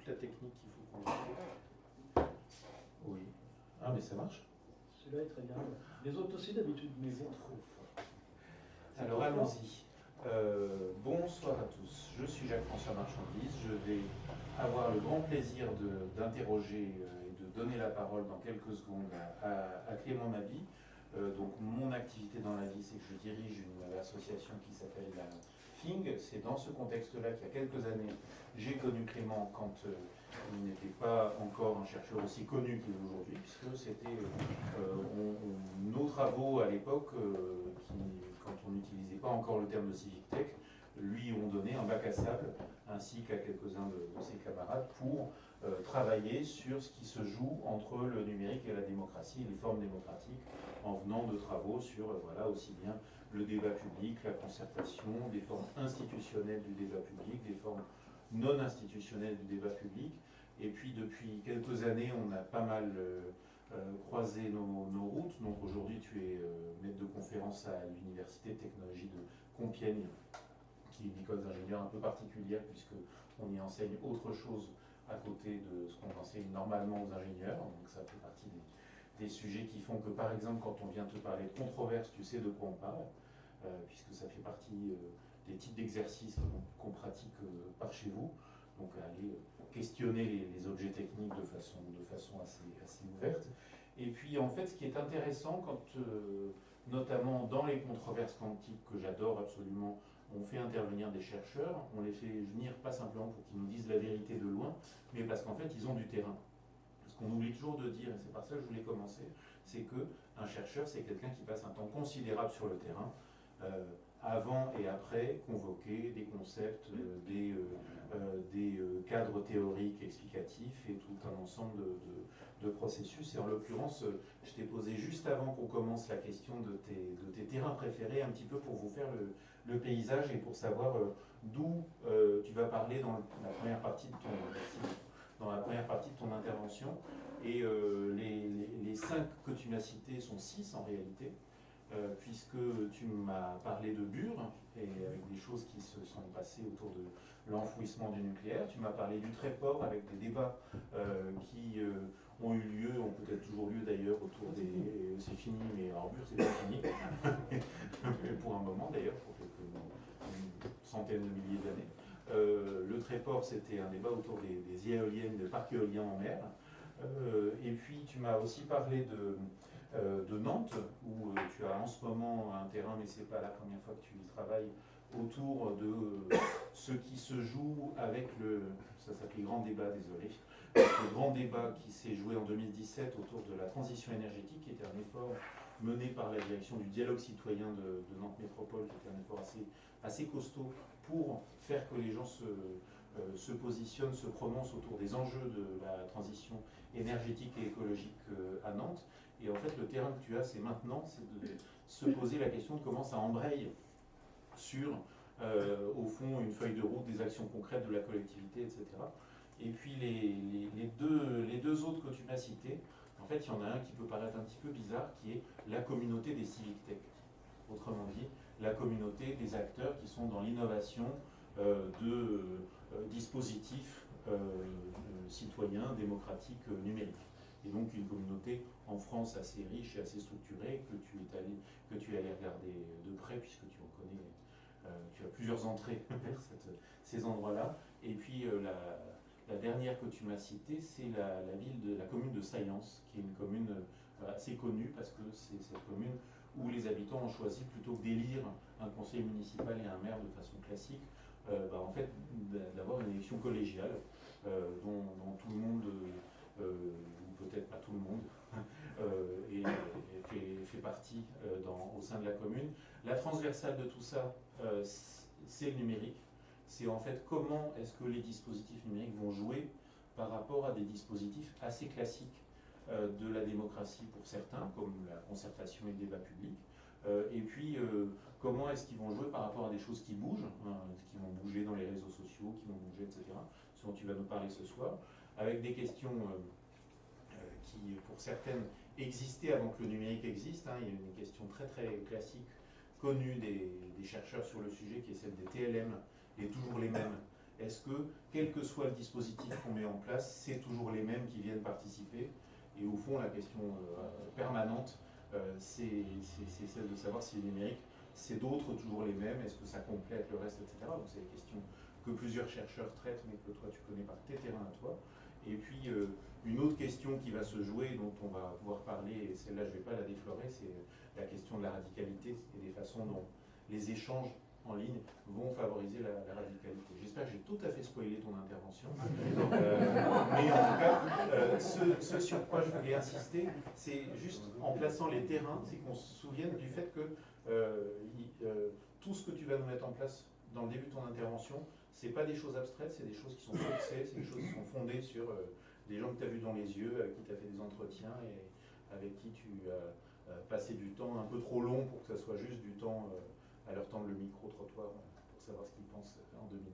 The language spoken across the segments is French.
la technique qu'il faut qu'on ait. Oui. Ah, mais ça marche. Celui-là est très bien. Les autres aussi d'habitude, mais bon. Trop fort. Alors allons-y. Bonsoir à tous. Je suis Jacques-François Marchandise. Je vais avoir le grand plaisir d'interroger et de donner la parole dans quelques secondes à Clément Mabi. Donc mon activité dans la vie, c'est que je dirige une association qui s'appelle la FING. C'est dans ce contexte-là qu'il y a quelques années, j'ai connu Clément quand il n'était pas encore un chercheur aussi connu qu'il est aujourd'hui, puisque c'était nos travaux à l'époque, quand on n'utilisait pas encore le terme de civic tech, lui ont donné un bac à sable, ainsi qu'à quelques-uns de ses camarades, pour travailler sur ce qui se joue entre le numérique et la démocratie, les formes démocratiques, en venant de travaux sur voilà, aussi bien le débat public, la concertation, des formes institutionnelles du débat public, des formes non institutionnelles du débat public. Et puis depuis quelques années, on a pas mal croisé nos routes. Donc aujourd'hui, tu es maître de conférence à l'Université de technologie de Compiègne, qui est une école d'ingénieurs un peu particulière, puisqu'on y enseigne autre chose à côté de ce qu'on enseigne normalement aux ingénieurs. Donc ça fait partie des sujets qui font que, par exemple, quand on vient te parler de controverse, tu sais de quoi on parle, puisque ça fait partie des types d'exercices qu'on pratique par chez vous. Donc aller questionner les objets techniques de façon assez ouverte. Et puis en fait, ce qui est intéressant, quand notamment dans les controverses quantiques que j'adore absolument, on fait intervenir des chercheurs, on les fait venir pas simplement pour qu'ils nous disent la vérité de loin, mais parce qu'en fait, ils ont du terrain. Ce qu'on oublie toujours de dire, et c'est par ça que je voulais commencer, c'est qu'un chercheur, c'est quelqu'un qui passe un temps considérable sur le terrain, avant et après convoquer des concepts, des cadres théoriques explicatifs et tout un ensemble de processus. Et en l'occurrence, je t'ai posé juste avant qu'on commence la question de tes terrains préférés, un petit peu pour vous faire le paysage et pour savoir d'où tu vas parler dans la première partie de ton intervention. Et les 5 que tu m'as cités sont 6 en réalité. Puisque tu m'as parlé de Bure, et avec des choses qui se sont passées autour de l'enfouissement du nucléaire. Tu m'as parlé du Tréport, avec des débats qui ont eu lieu, ont peut-être toujours lieu d'ailleurs, autour des... C'est fini, mais alors Bure, c'est pas fini. Pour un moment d'ailleurs, pour une centaine de milliers d'années. Le Tréport, c'était un débat autour des éoliennes, des parcs éoliens en mer. Et puis tu m'as aussi parlé de Nantes, où tu as en ce moment un terrain, mais ce n'est pas la première fois que tu y travailles, autour de ce qui se joue avec ça s'appelle grand débat, désolé, le grand débat qui s'est joué en 2017 autour de la transition énergétique, qui était un effort mené par la direction du dialogue citoyen de Nantes Métropole, qui était un effort assez costaud pour faire que les gens se positionnent, se prononcent autour des enjeux de la transition énergétique et écologique à Nantes. Et en fait, le terrain que tu as, c'est maintenant, c'est de se poser la question de comment ça embraye sur, au fond, une feuille de route, des actions concrètes de la collectivité, etc. Et puis les deux autres que tu m'as cités, en fait, il y en a un qui peut paraître un petit peu bizarre, qui est la communauté des civic tech. Autrement dit, la communauté des acteurs qui sont dans l'innovation de dispositifs citoyens, démocratiques, numériques. Et donc une communauté en France assez riche et assez structurée que tu es allé regarder de près, puisque tu en connais, tu as plusieurs entrées vers ces endroits-là. Et puis la dernière que tu m'as citée, c'est la commune de Saillans, qui est une commune assez connue, parce que c'est cette commune où les habitants ont choisi, plutôt que d'élire un conseil municipal et un maire de façon classique, en fait, d'avoir une élection collégiale dont tout le monde, ou peut-être pas tout le monde, fait partie au sein de la commune. La transversale de tout ça, c'est le numérique. C'est en fait comment est-ce que les dispositifs numériques vont jouer par rapport à des dispositifs assez classiques de la démocratie pour certains, comme la concertation et le débat public. Et puis, comment est-ce qu'ils vont jouer par rapport à des choses qui bougent, qui vont bouger dans les réseaux sociaux, qui vont bouger, etc., ce dont tu vas nous parler ce soir, avec des questions qui, pour certaines, existaient avant que le numérique existe. Il y a une question très très classique, connue des chercheurs sur le sujet, qui est celle des TLM, et toujours les mêmes, est-ce que, quel que soit le dispositif qu'on met en place, c'est toujours les mêmes qui viennent participer? Et au fond, la question permanente, c'est celle de savoir si les numériques, c'est d'autres toujours les mêmes, est-ce que ça complète le reste, etc. Donc c'est des questions que plusieurs chercheurs traitent, mais que toi tu connais par tes terrains à toi. Et puis une autre question qui va se jouer, dont on va pouvoir parler, et celle-là je ne vais pas la déflorer, c'est la question de la radicalité et des façons dont les échanges en ligne vont favoriser la radicalité. J'espère que j'ai tout à fait spoilé ton intervention. Mais en tout cas, ce sur quoi je voulais insister, c'est juste en plaçant les terrains, c'est qu'on se souvienne du fait que tout ce que tu vas nous mettre en place dans le début de ton intervention, c'est pas des choses abstraites, c'est des choses qui sont fixées, c'est des choses qui sont fondées sur des gens que tu as vus dans les yeux, avec qui tu as fait des entretiens et avec qui tu as passé du temps un peu trop long pour que ça soit juste du temps à leur tendre le micro-trottoir pour savoir ce qu'ils pensent en 2 minutes.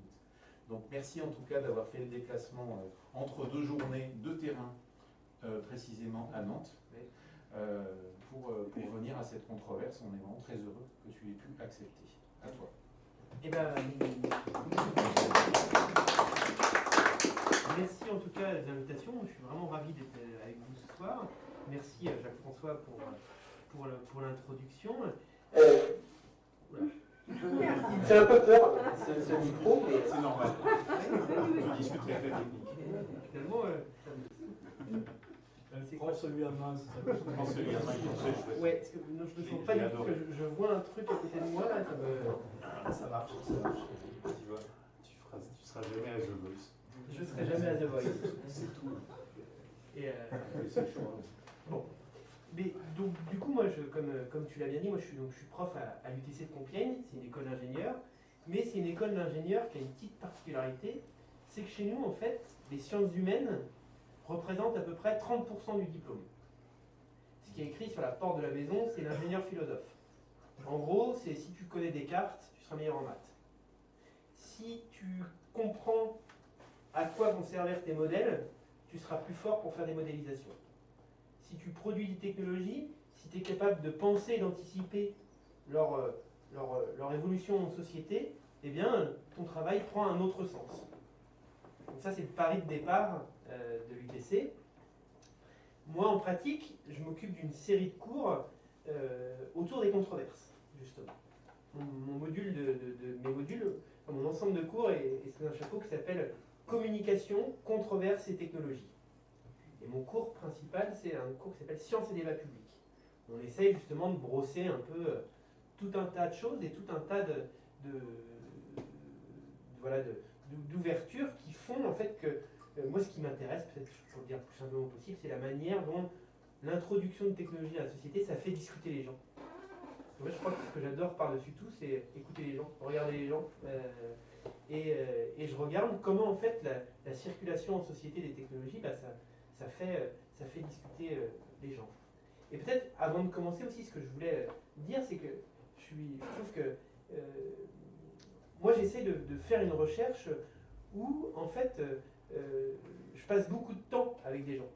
Donc merci en tout cas d'avoir fait le déplacement entre 2 journées, 2 terrains précisément à Nantes pour venir à cette controverse. On est vraiment très heureux que tu aies pu accepter. À toi. Eh ben, merci en tout cas de l'invitation. Je suis vraiment ravi d'être avec vous ce soir. Merci Jacques-François pour l'introduction. Il me fait un peu peur, ce micro, mais c'est normal. On discute avec la technique. Finalement, Prends celui à main, c'est ça. Prends celui à main, il est très chouette. ouais, parce que non, je ne sens pas du tout que je vois un truc à côté de moi. Là, Ça marche, ça marche. Tu vois, tu seras jamais à The Voice. Je ne serai jamais à The Voice. C'est tout. Et, C'est chaud. bon. Mais donc, du coup, moi, comme tu l'as bien dit, moi, je suis prof à l'UTC de Compiègne. C'est une école d'ingénieurs. Mais c'est une école d'ingénieurs qui a une petite particularité. C'est que chez nous, en fait, les sciences humaines représentent à peu près 30% du diplôme. Ce qui est écrit sur la porte de la maison, c'est l'ingénieur philosophe. En gros, c'est si tu connais Descartes, tu seras meilleur en maths. Si tu comprends à quoi vont servir tes modèles, tu seras plus fort pour faire des modélisations. Si tu produis des technologies, si tu es capable de penser et d'anticiper leur évolution en société, eh bien, ton travail prend un autre sens. Donc ça, c'est le pari de départ de l'UTC. Moi, en pratique, je m'occupe d'une série de cours autour des controverses, justement. Mon module mes modules, mon ensemble de cours est sous un chapeau qui s'appelle Communication, controverses et technologies. Et mon cours principal, c'est un cours qui s'appelle Sciences et débat public. On essaye justement de brosser un peu tout un tas de choses et tout un tas d'ouvertures qui font en fait que moi, ce qui m'intéresse, peut-être pour le dire le plus simplement possible, c'est la manière dont l'introduction de technologie à la société, ça fait discuter les gens. Moi, je crois que ce que j'adore par-dessus tout, c'est écouter les gens, regarder les gens. Et je regarde comment, en fait, la circulation en société des technologies, bah, ça fait discuter les gens. Et peut-être, avant de commencer aussi, ce que je voulais dire, c'est que je trouve que moi, j'essaie de faire une recherche où, en fait, je passe beaucoup de temps avec des gens.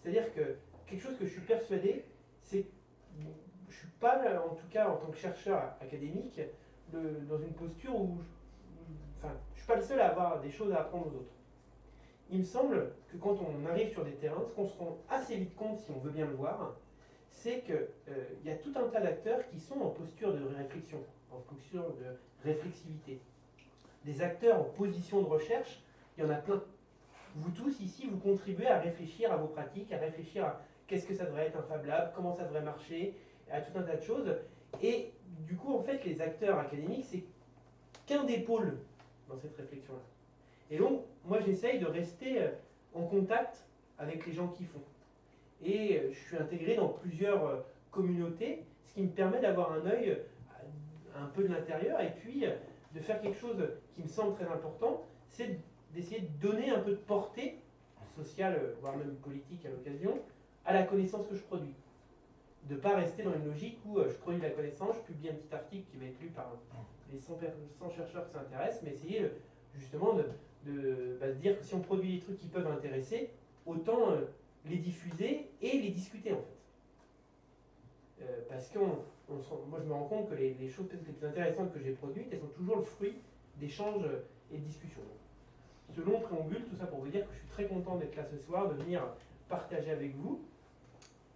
C'est-à-dire que quelque chose que je suis persuadé, c'est que je ne suis pas, en tout cas en tant que chercheur académique, dans une posture où je ne suis pas le seul à avoir des choses à apprendre aux autres. Il me semble que quand on arrive sur des terrains, ce qu'on se rend assez vite compte, si on veut bien le voir, c'est qu'il y a tout un tas d'acteurs qui sont en posture de réflexion, en posture de réflexivité. Des acteurs en position de recherche, il y en a plein. Vous tous ici, vous contribuez à réfléchir à vos pratiques, à réfléchir à qu'est-ce que ça devrait être un Fab Lab, comment ça devrait marcher, à tout un tas de choses. Et du coup, en fait, les acteurs académiques, c'est qu'un des pôles dans cette réflexion-là. Et donc, moi, j'essaye de rester en contact avec les gens qui font. Et je suis intégré dans plusieurs communautés, ce qui me permet d'avoir un œil un peu de l'intérieur et puis de faire quelque chose qui me semble très important, c'est d'essayer de donner un peu de portée sociale, voire même politique à l'occasion, à la connaissance que je produis. De ne pas rester dans une logique où je produis la connaissance, je publie un petit article qui va être lu par les 100 chercheurs qui s'intéressent, mais essayer justement de dire que si on produit des trucs qui peuvent intéresser, autant les diffuser et les discuter en fait. Parce que moi je me rends compte que les choses peut-être les plus intéressantes que j'ai produites, elles sont toujours le fruit d'échanges et de discussions. ce long préambule, tout ça pour vous dire que je suis très content d'être là ce soir, de venir partager avec vous.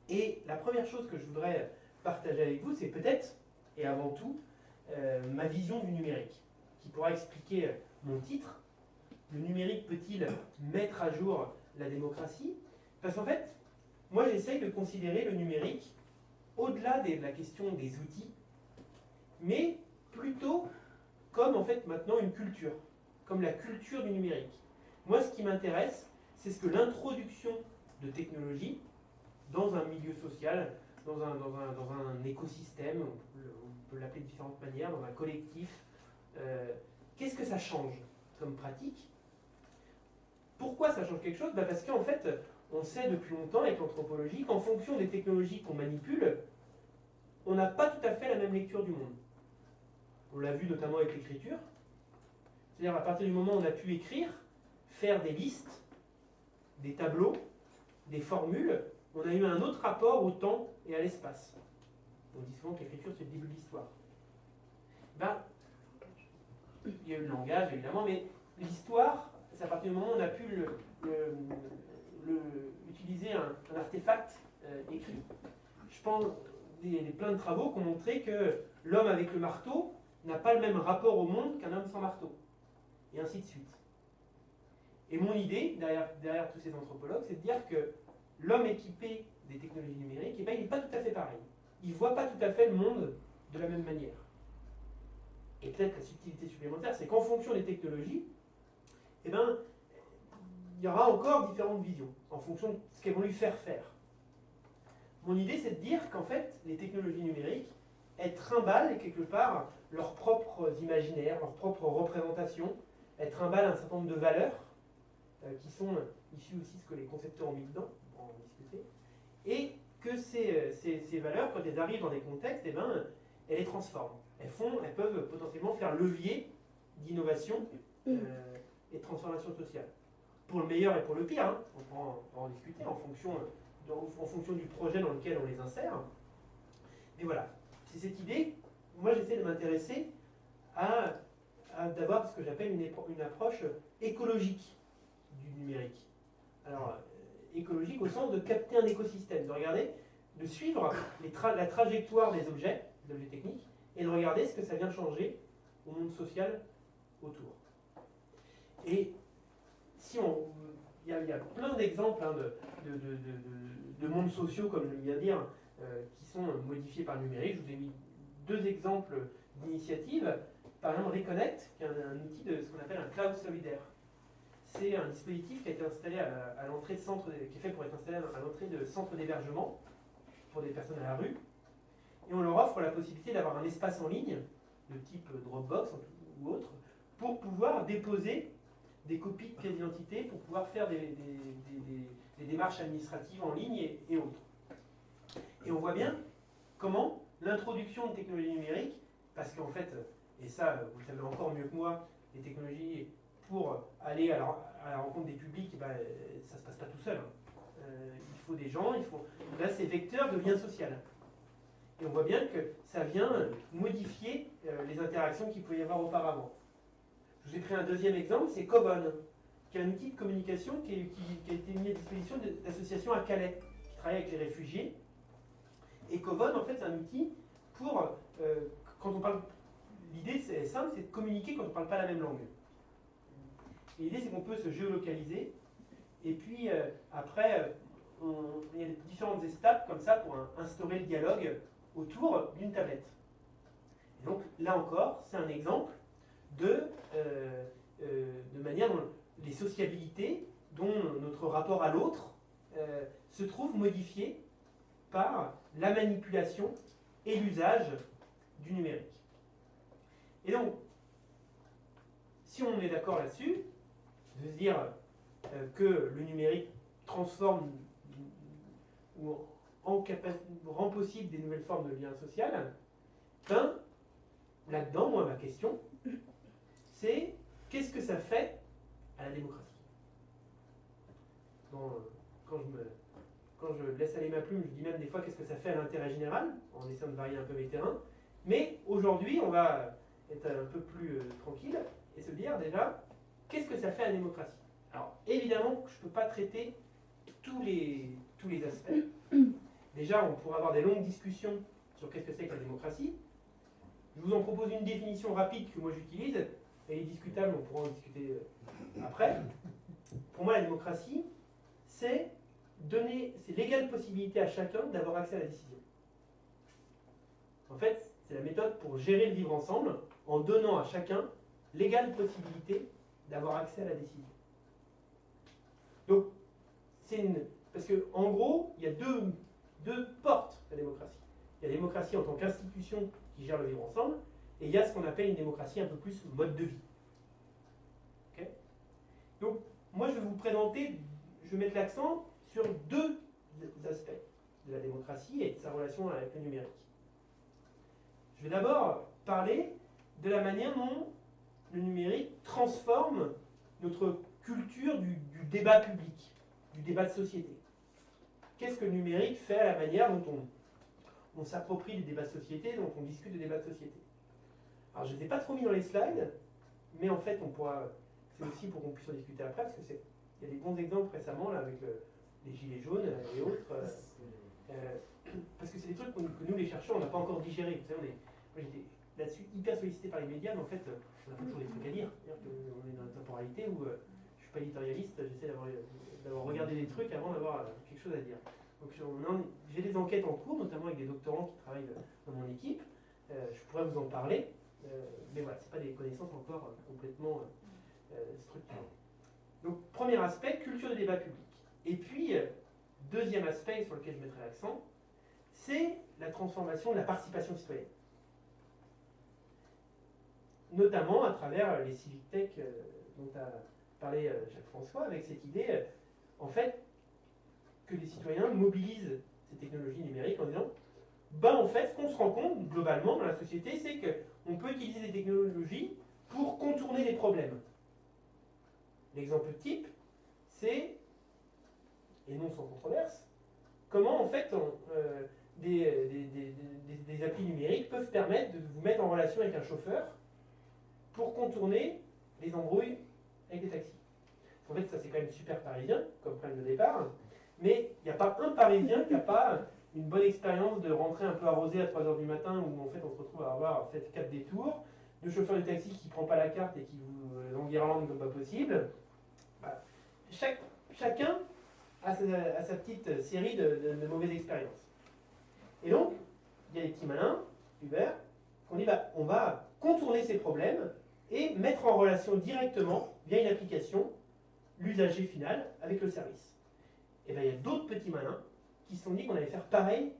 Et la première chose que je voudrais partager avec vous, c'est peut-être, et avant tout, ma vision du numérique, qui pourra expliquer mon titre. Le numérique peut-il mettre à jour la démocratie? Parce qu'en fait, moi j'essaye de considérer le numérique au-delà de la question des outils, mais plutôt comme en fait maintenant une culture, comme la culture du numérique. Moi ce qui m'intéresse, c'est ce que l'introduction de technologies dans un milieu social, dans un écosystème, on peut l'appeler de différentes manières, dans un collectif, qu'est-ce que ça change comme pratique? Pourquoi ça change quelque chose? Parce qu'en fait, on sait depuis longtemps avec l'anthropologie qu'en fonction des technologies qu'on manipule, on n'a pas tout à fait la même lecture du monde. On l'a vu notamment avec l'écriture. C'est-à-dire à partir du moment où on a pu écrire, faire des listes, des tableaux, des formules, on a eu un autre rapport au temps et à l'espace. On dit souvent que l'écriture c'est le début de l'histoire. Il y a eu le langage évidemment, mais l'histoire, c'est à partir du moment où on a pu utiliser un artefact écrit. Je pense des plein de travaux qui ont montré que l'homme avec le marteau n'a pas le même rapport au monde qu'un homme sans marteau. Et ainsi de suite. Et mon idée, derrière tous ces anthropologues, c'est de dire que l'homme équipé des technologies numériques, il n'est pas tout à fait pareil. Il ne voit pas tout à fait le monde de la même manière. Et peut-être la subtilité supplémentaire, c'est qu'en fonction des technologies, il y aura encore différentes visions, en fonction de ce qu'elles vont lui faire faire. Mon idée, c'est de dire qu'en fait, les technologies numériques, elles trimballent quelque part leurs propres imaginaires, leurs propres représentations, elles trimballent un certain nombre de valeurs qui sont issues aussi de ce que les concepteurs ont mis dedans, on va en discuter, et que ces valeurs, quand elles arrivent dans des contextes, elles les transforment. Elles peuvent potentiellement faire levier d'innovation et de transformation sociale. Pour le meilleur et pour le pire, hein, on peut en discuter en fonction du projet dans lequel on les insère. Mais voilà, c'est cette idée, moi j'essaie de m'intéresser d'avoir ce que j'appelle une approche écologique du numérique. Alors, écologique au sens de capter un écosystème, de regarder, de suivre la trajectoire des objets techniques, et de regarder ce que ça vient changer au monde social autour. Et si il y a plein d'exemples de mondes sociaux, comme je viens de dire, qui sont modifiés par le numérique. Je vous ai mis 2 exemples d'initiatives. Par exemple, Reconnect, qui est un outil de ce qu'on appelle un cloud solidaire. C'est un dispositif qui a été installé à l'entrée de centres, qui est fait pour être installé à l'entrée de centres d'hébergement pour des personnes à la rue. Et on leur offre la possibilité d'avoir un espace en ligne, de type Dropbox ou autre, pour pouvoir déposer des copies de pièces d'identité, pour pouvoir faire des démarches administratives en ligne et autres. Et on voit bien comment l'introduction de technologies numériques, parce qu'en fait, et ça vous le savez encore mieux que moi, les technologies pour aller à la rencontre des publics, ça ne se passe pas tout seul. Il faut des gens, là c'est vecteur de lien social. Et on voit bien que ça vient modifier les interactions qu'il pouvait y avoir auparavant. Je vous ai pris un deuxième exemple, c'est Covon, qui est un outil de communication qui a été mis à disposition d'associations à Calais, qui travaillent avec les réfugiés. Et Covon, en fait, c'est un outil pour, quand on parle, l'idée c'est simple, c'est de communiquer quand on ne parle pas la même langue. Et l'idée c'est qu'on peut se géolocaliser, et puis après, il y a différentes étapes comme ça pour instaurer le dialogue autour d'une tablette. Et donc là encore, c'est un exemple de manière dont les sociabilités, dont notre rapport à l'autre, se trouvent modifiés par la manipulation et l'usage du numérique. Et donc, si on est d'accord là-dessus, de se dire que le numérique transforme ou rend possible des nouvelles formes de lien social, là-dedans, moi, ma question, c'est qu'est-ce que ça fait à la démocratie? Quand je laisse aller ma plume, je dis même des fois qu'est-ce que ça fait à l'intérêt général, en essayant de varier un peu mes terrains. Mais aujourd'hui, on va être un peu plus tranquille et se dire déjà, qu'est-ce que ça fait la démocratie? Alors, évidemment, je ne peux pas traiter tous les aspects. Déjà, on pourrait avoir des longues discussions sur qu'est-ce que c'est que la démocratie. Je vous en propose une définition rapide que moi j'utilise. Elle est discutable, on pourra en discuter après. Pour moi, la démocratie, c'est l'égale possibilité à chacun d'avoir accès à la décision. En fait, c'est la méthode pour gérer le vivre ensemble en donnant à chacun l'égale possibilité d'avoir accès à la décision. Donc, parce qu'en gros, il y a deux portes à la démocratie. Il y a la démocratie en tant qu'institution qui gère le vivre ensemble, et il y a ce qu'on appelle une démocratie un peu plus mode de vie. Okay. Donc, moi, je vais vous présenter, je vais mettre l'accent sur deux aspects de la démocratie et de sa relation avec le numérique. Je vais d'abord parler de la manière dont le numérique transforme notre culture du débat public, du débat de société. Qu'est-ce que le numérique fait à la manière dont on s'approprie les débats de société, dont on discute des débats de société? Alors je ne les ai pas trop mis dans les slides, mais en fait c'est aussi pour qu'on puisse en discuter après, parce qu'il y a des bons exemples récemment là, avec les gilets jaunes et autres, parce que c'est des trucs que nous les chercheurs on n'a pas encore digérés. Vous savez, moi j'étais là-dessus hyper sollicité par les médias, mais en fait on n'a pas toujours des trucs à dire. C'est-à-dire qu'on est dans une temporalité où je ne suis pas éditorialiste, j'essaie d'avoir regardé des trucs avant d'avoir quelque chose à dire. Donc j'ai des enquêtes en cours, notamment avec des doctorants qui travaillent dans mon équipe. Je pourrais vous en parler, mais voilà, ce n'est pas des connaissances encore complètement structurées. Donc premier aspect, culture de débat public. Et puis, deuxième aspect sur lequel je mettrai l'accent, c'est la transformation de la participation citoyenne. Notamment à travers les civic tech dont a parlé Jacques-François, avec cette idée, en fait, que les citoyens mobilisent ces technologies numériques en disant en fait, ce qu'on se rend compte globalement dans la société, c'est qu'on peut utiliser des technologies pour contourner les problèmes. L'exemple type, c'est, et non sans controverse, comment en fait des applis numériques peuvent permettre de vous mettre en relation avec un chauffeur pour contourner les embrouilles avec des taxis. En fait, ça c'est quand même super parisien comme problème de départ, mais il n'y a pas un Parisien qui n'a pas une bonne expérience de rentrer un peu arrosé à 3h du matin où en fait on se retrouve à avoir fait 4 détours, de chauffeur de taxi qui ne prend pas la carte et qui vous enguirlande comme pas possible. Voilà. Chacun a sa petite série de mauvaises expériences. Et donc, il y a des petits malins, Uber, qui ont dit on va contourner ces problèmes et mettre en relation directement, via une application, l'usager final avec le service. Et bien il y a d'autres petits malins qui se sont dit qu'on allait faire pareil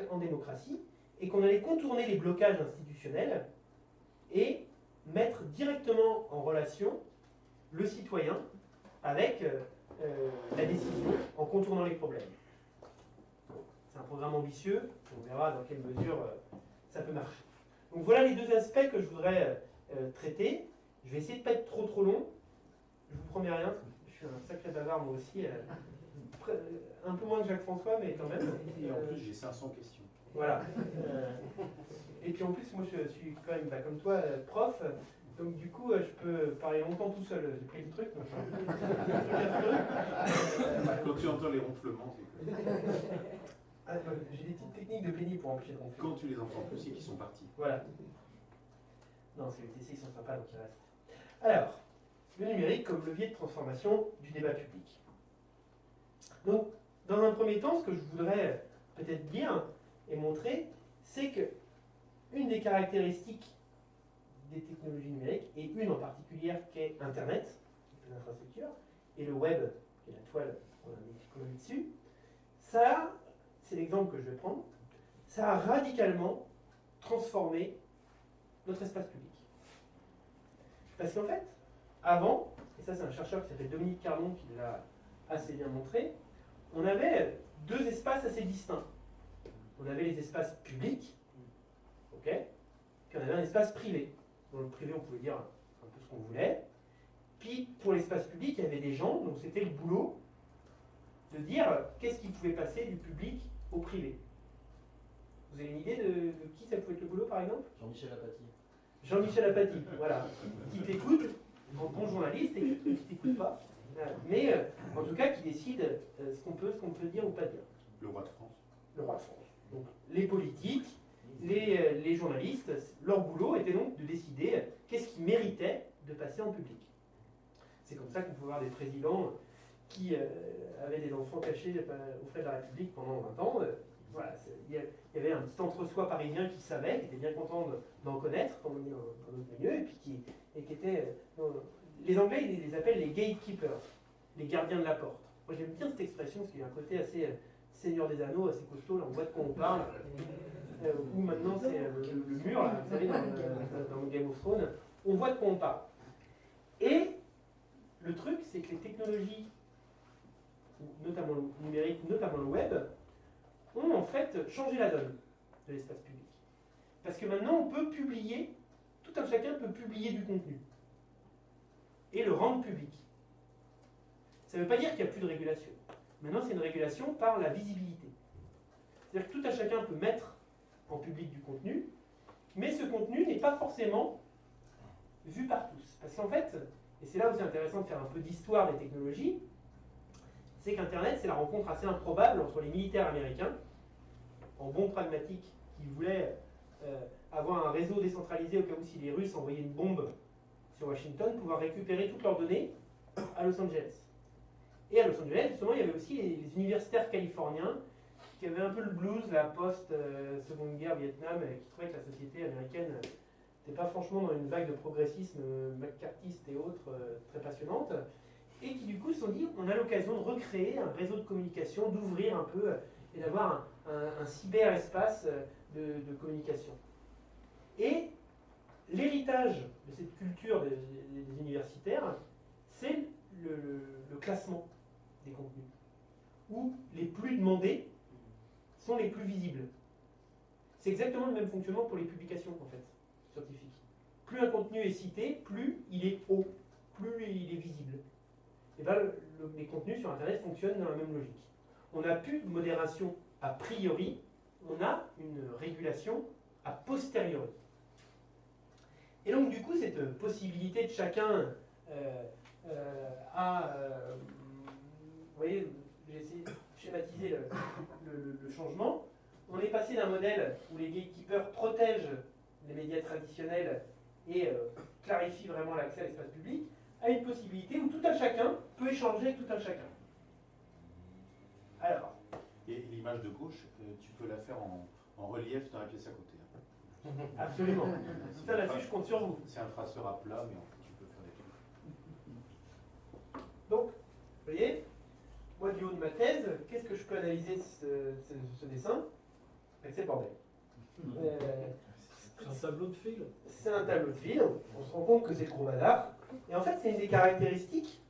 en démocratie et qu'on allait contourner les blocages institutionnels et mettre directement en relation le citoyen avec la décision en contournant les problèmes. C'est un programme ambitieux, on verra dans quelle mesure ça peut marcher. Donc voilà les deux aspects que je voudrais traiter. Je vais essayer de ne pas être trop long. Je vous promets rien, je suis un sacré bavard moi aussi. Un peu moins que Jacques-François, mais quand même. Et en plus, j'ai 500 questions. Voilà. Et puis en plus, moi je suis quand même, comme toi, prof. Donc du coup, je peux parler longtemps tout seul. J'ai pris le truc. Donc, quand tu entends les ronflements, c'est que... j'ai des petites techniques de Penny pour empêcher de ronfler. Quand tu les entends plus, c'est qu'ils sont partis. Voilà. Non, c'est les TC, ils sont sympas, donc ils restent. Alors, le numérique comme levier de transformation du débat public. Donc, dans un premier temps, ce que je voudrais peut-être dire et montrer, c'est que une des caractéristiques des technologies numériques, et une en particulier qui est Internet, les infrastructures, et le web, qui est la toile qu'on a mis dessus, ça, c'est l'exemple que je vais prendre, ça a radicalement transformé notre espace public. Parce qu'en fait, avant, et ça c'est un chercheur qui s'appelle Dominique Carlon qui l'a assez bien montré, on avait deux espaces assez distincts. On avait les espaces publics, ok, puis on avait un espace privé. Dans le privé, on pouvait dire un peu ce qu'on voulait. Puis pour l'espace public, il y avait des gens, donc c'était le boulot de dire qu'est-ce qui pouvait passer du public au privé. Vous avez une idée de qui ça pouvait être le boulot, par exemple? Jean-Michel Apathy. Jean-Michel Apathy, voilà. Qui t'écoute, en bon journaliste et qui t'écoute pas, mais en tout cas qui décide ce qu'on peut dire ou pas dire. Le roi de France. Le roi de France. Donc les politiques, les journalistes, leur boulot était donc de décider qu'est-ce qui méritait de passer en public. C'est comme ça qu'on peut voir des présidents qui avaient des enfants cachés aux frais de la République pendant 20 ans. Voilà, il y avait un petit entre-soi parisien qui savait, qui était bien content d'en connaître, comme on dit dans notre milieu, et puis qui était... les Anglais, ils les appellent les gatekeepers, les gardiens de la porte. Moi j'aime bien cette expression parce qu'il y a un côté assez Seigneur des Anneaux, assez costaud, là on voit de quoi on parle. Ou maintenant c'est le mur, là, vous savez, dans Game of Thrones, on voit de quoi on parle. Et le truc, c'est que les technologies, notamment le numérique, notamment le web, ont en fait changé la donne de l'espace public. Parce que maintenant, on peut publier, tout un chacun peut publier du contenu et le rendre public. Ça ne veut pas dire qu'il n'y a plus de régulation. Maintenant, c'est une régulation par la visibilité. C'est-à-dire que tout un chacun peut mettre en public du contenu, mais ce contenu n'est pas forcément vu par tous. Parce qu'en fait, et c'est là où c'est intéressant de faire un peu d'histoire des technologies, c'est qu'Internet, c'est la rencontre assez improbable entre les militaires américains, en bons pragmatiques, qui voulaient avoir un réseau décentralisé au cas où si les Russes envoyaient une bombe sur Washington, pouvoir récupérer toutes leurs données à Los Angeles. Et à Los Angeles, justement, il y avait aussi les universitaires californiens qui avaient un peu le blues, la post-seconde guerre Vietnam, et qui trouvaient que la société américaine n'était pas franchement dans une vague de progressisme McCarthyiste et autres très passionnante, et qui du coup se sont dit on a l'occasion de recréer un réseau de communication, d'ouvrir un peu et d'avoir un cyberespace de communication. Et l'héritage de cette culture des universitaires, c'est le classement des contenus, où les plus demandés sont les plus visibles. C'est exactement le même fonctionnement pour les publications en fait, scientifiques. Plus un contenu est cité, plus il est haut, plus il est visible. Et bien les contenus sur Internet fonctionnent dans la même logique. On n'a plus de modération a priori, on a une régulation a posteriori. Et donc du coup, cette possibilité de chacun vous voyez, j'ai essayé de schématiser le changement. On est passé d'un modèle où les gatekeepers protègent les médias traditionnels et clarifient vraiment l'accès à l'espace public, à une possibilité où tout un chacun peut échanger avec tout un chacun. Alors. Et l'image de gauche, tu peux la faire en relief dans la pièce à côté. Absolument. Ça là-dessus, je compte sur vous. C'est un traceur à plat, mais en fait, tu peux faire des trucs. Donc, vous voyez, moi du haut de ma thèse, qu'est-ce que je peux analyser ce dessin? C'est le bordel. C'est un tableau de fil. C'est un tableau de fil. On se rend compte que c'est le gros bazar. Et en fait, c'est une des caractéristiques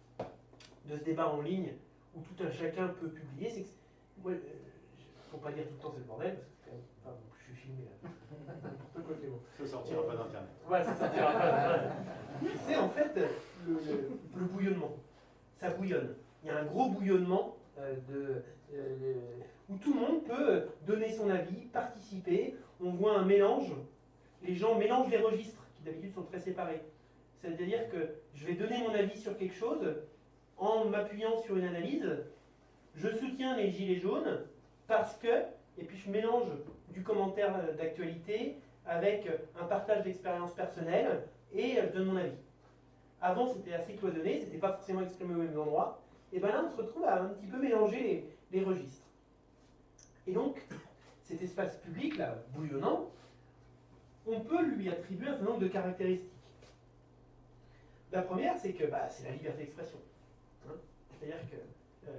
de ce débat en ligne où tout un chacun peut publier. C'est que, il ne faut pas dire tout le temps c'est le bordel, parce que je suis filmé là. N'importe quoi, c'est bon. Ça sortira pas d'Internet. Ouais, ça sortira pas d'Internet. C'est en fait le bouillonnement. Ça bouillonne. Il y a un gros bouillonnement où tout le monde peut donner son avis, participer. On voit un mélange. Les gens mélangent les registres, qui d'habitude sont très séparés. C'est-à-dire que je vais donner mon avis sur quelque chose en m'appuyant sur une analyse. Je soutiens les gilets jaunes parce que, et puis je mélange du commentaire d'actualité avec un partage d'expérience personnelle et je donne mon avis. Avant, c'était assez cloisonné, c'était pas forcément exprimé au même endroit. Et bien là, on se retrouve à un petit peu mélanger les registres. Et donc, cet espace public, là, bouillonnant, on peut lui attribuer un certain nombre de caractéristiques. La première, c'est que c'est la liberté d'expression. Hein, c'est-à-dire que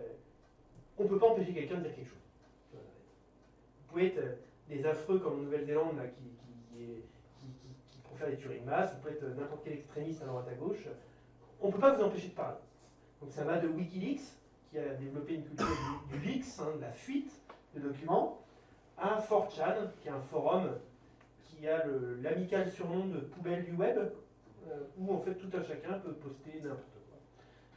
on ne peut pas empêcher quelqu'un de dire quelque chose. Vous pouvez être des affreux comme en Nouvelle-Zélande là, qui profèrent des tueries de masse, vous pouvez être n'importe quel extrémiste à droite à gauche. On ne peut pas vous empêcher de parler. Donc ça va de Wikileaks, qui a développé une culture du leaks, de la fuite de documents, à 4chan, qui est un forum qui a l'amical surnom de poubelle du web, où en fait tout un chacun peut poster n'importe quoi.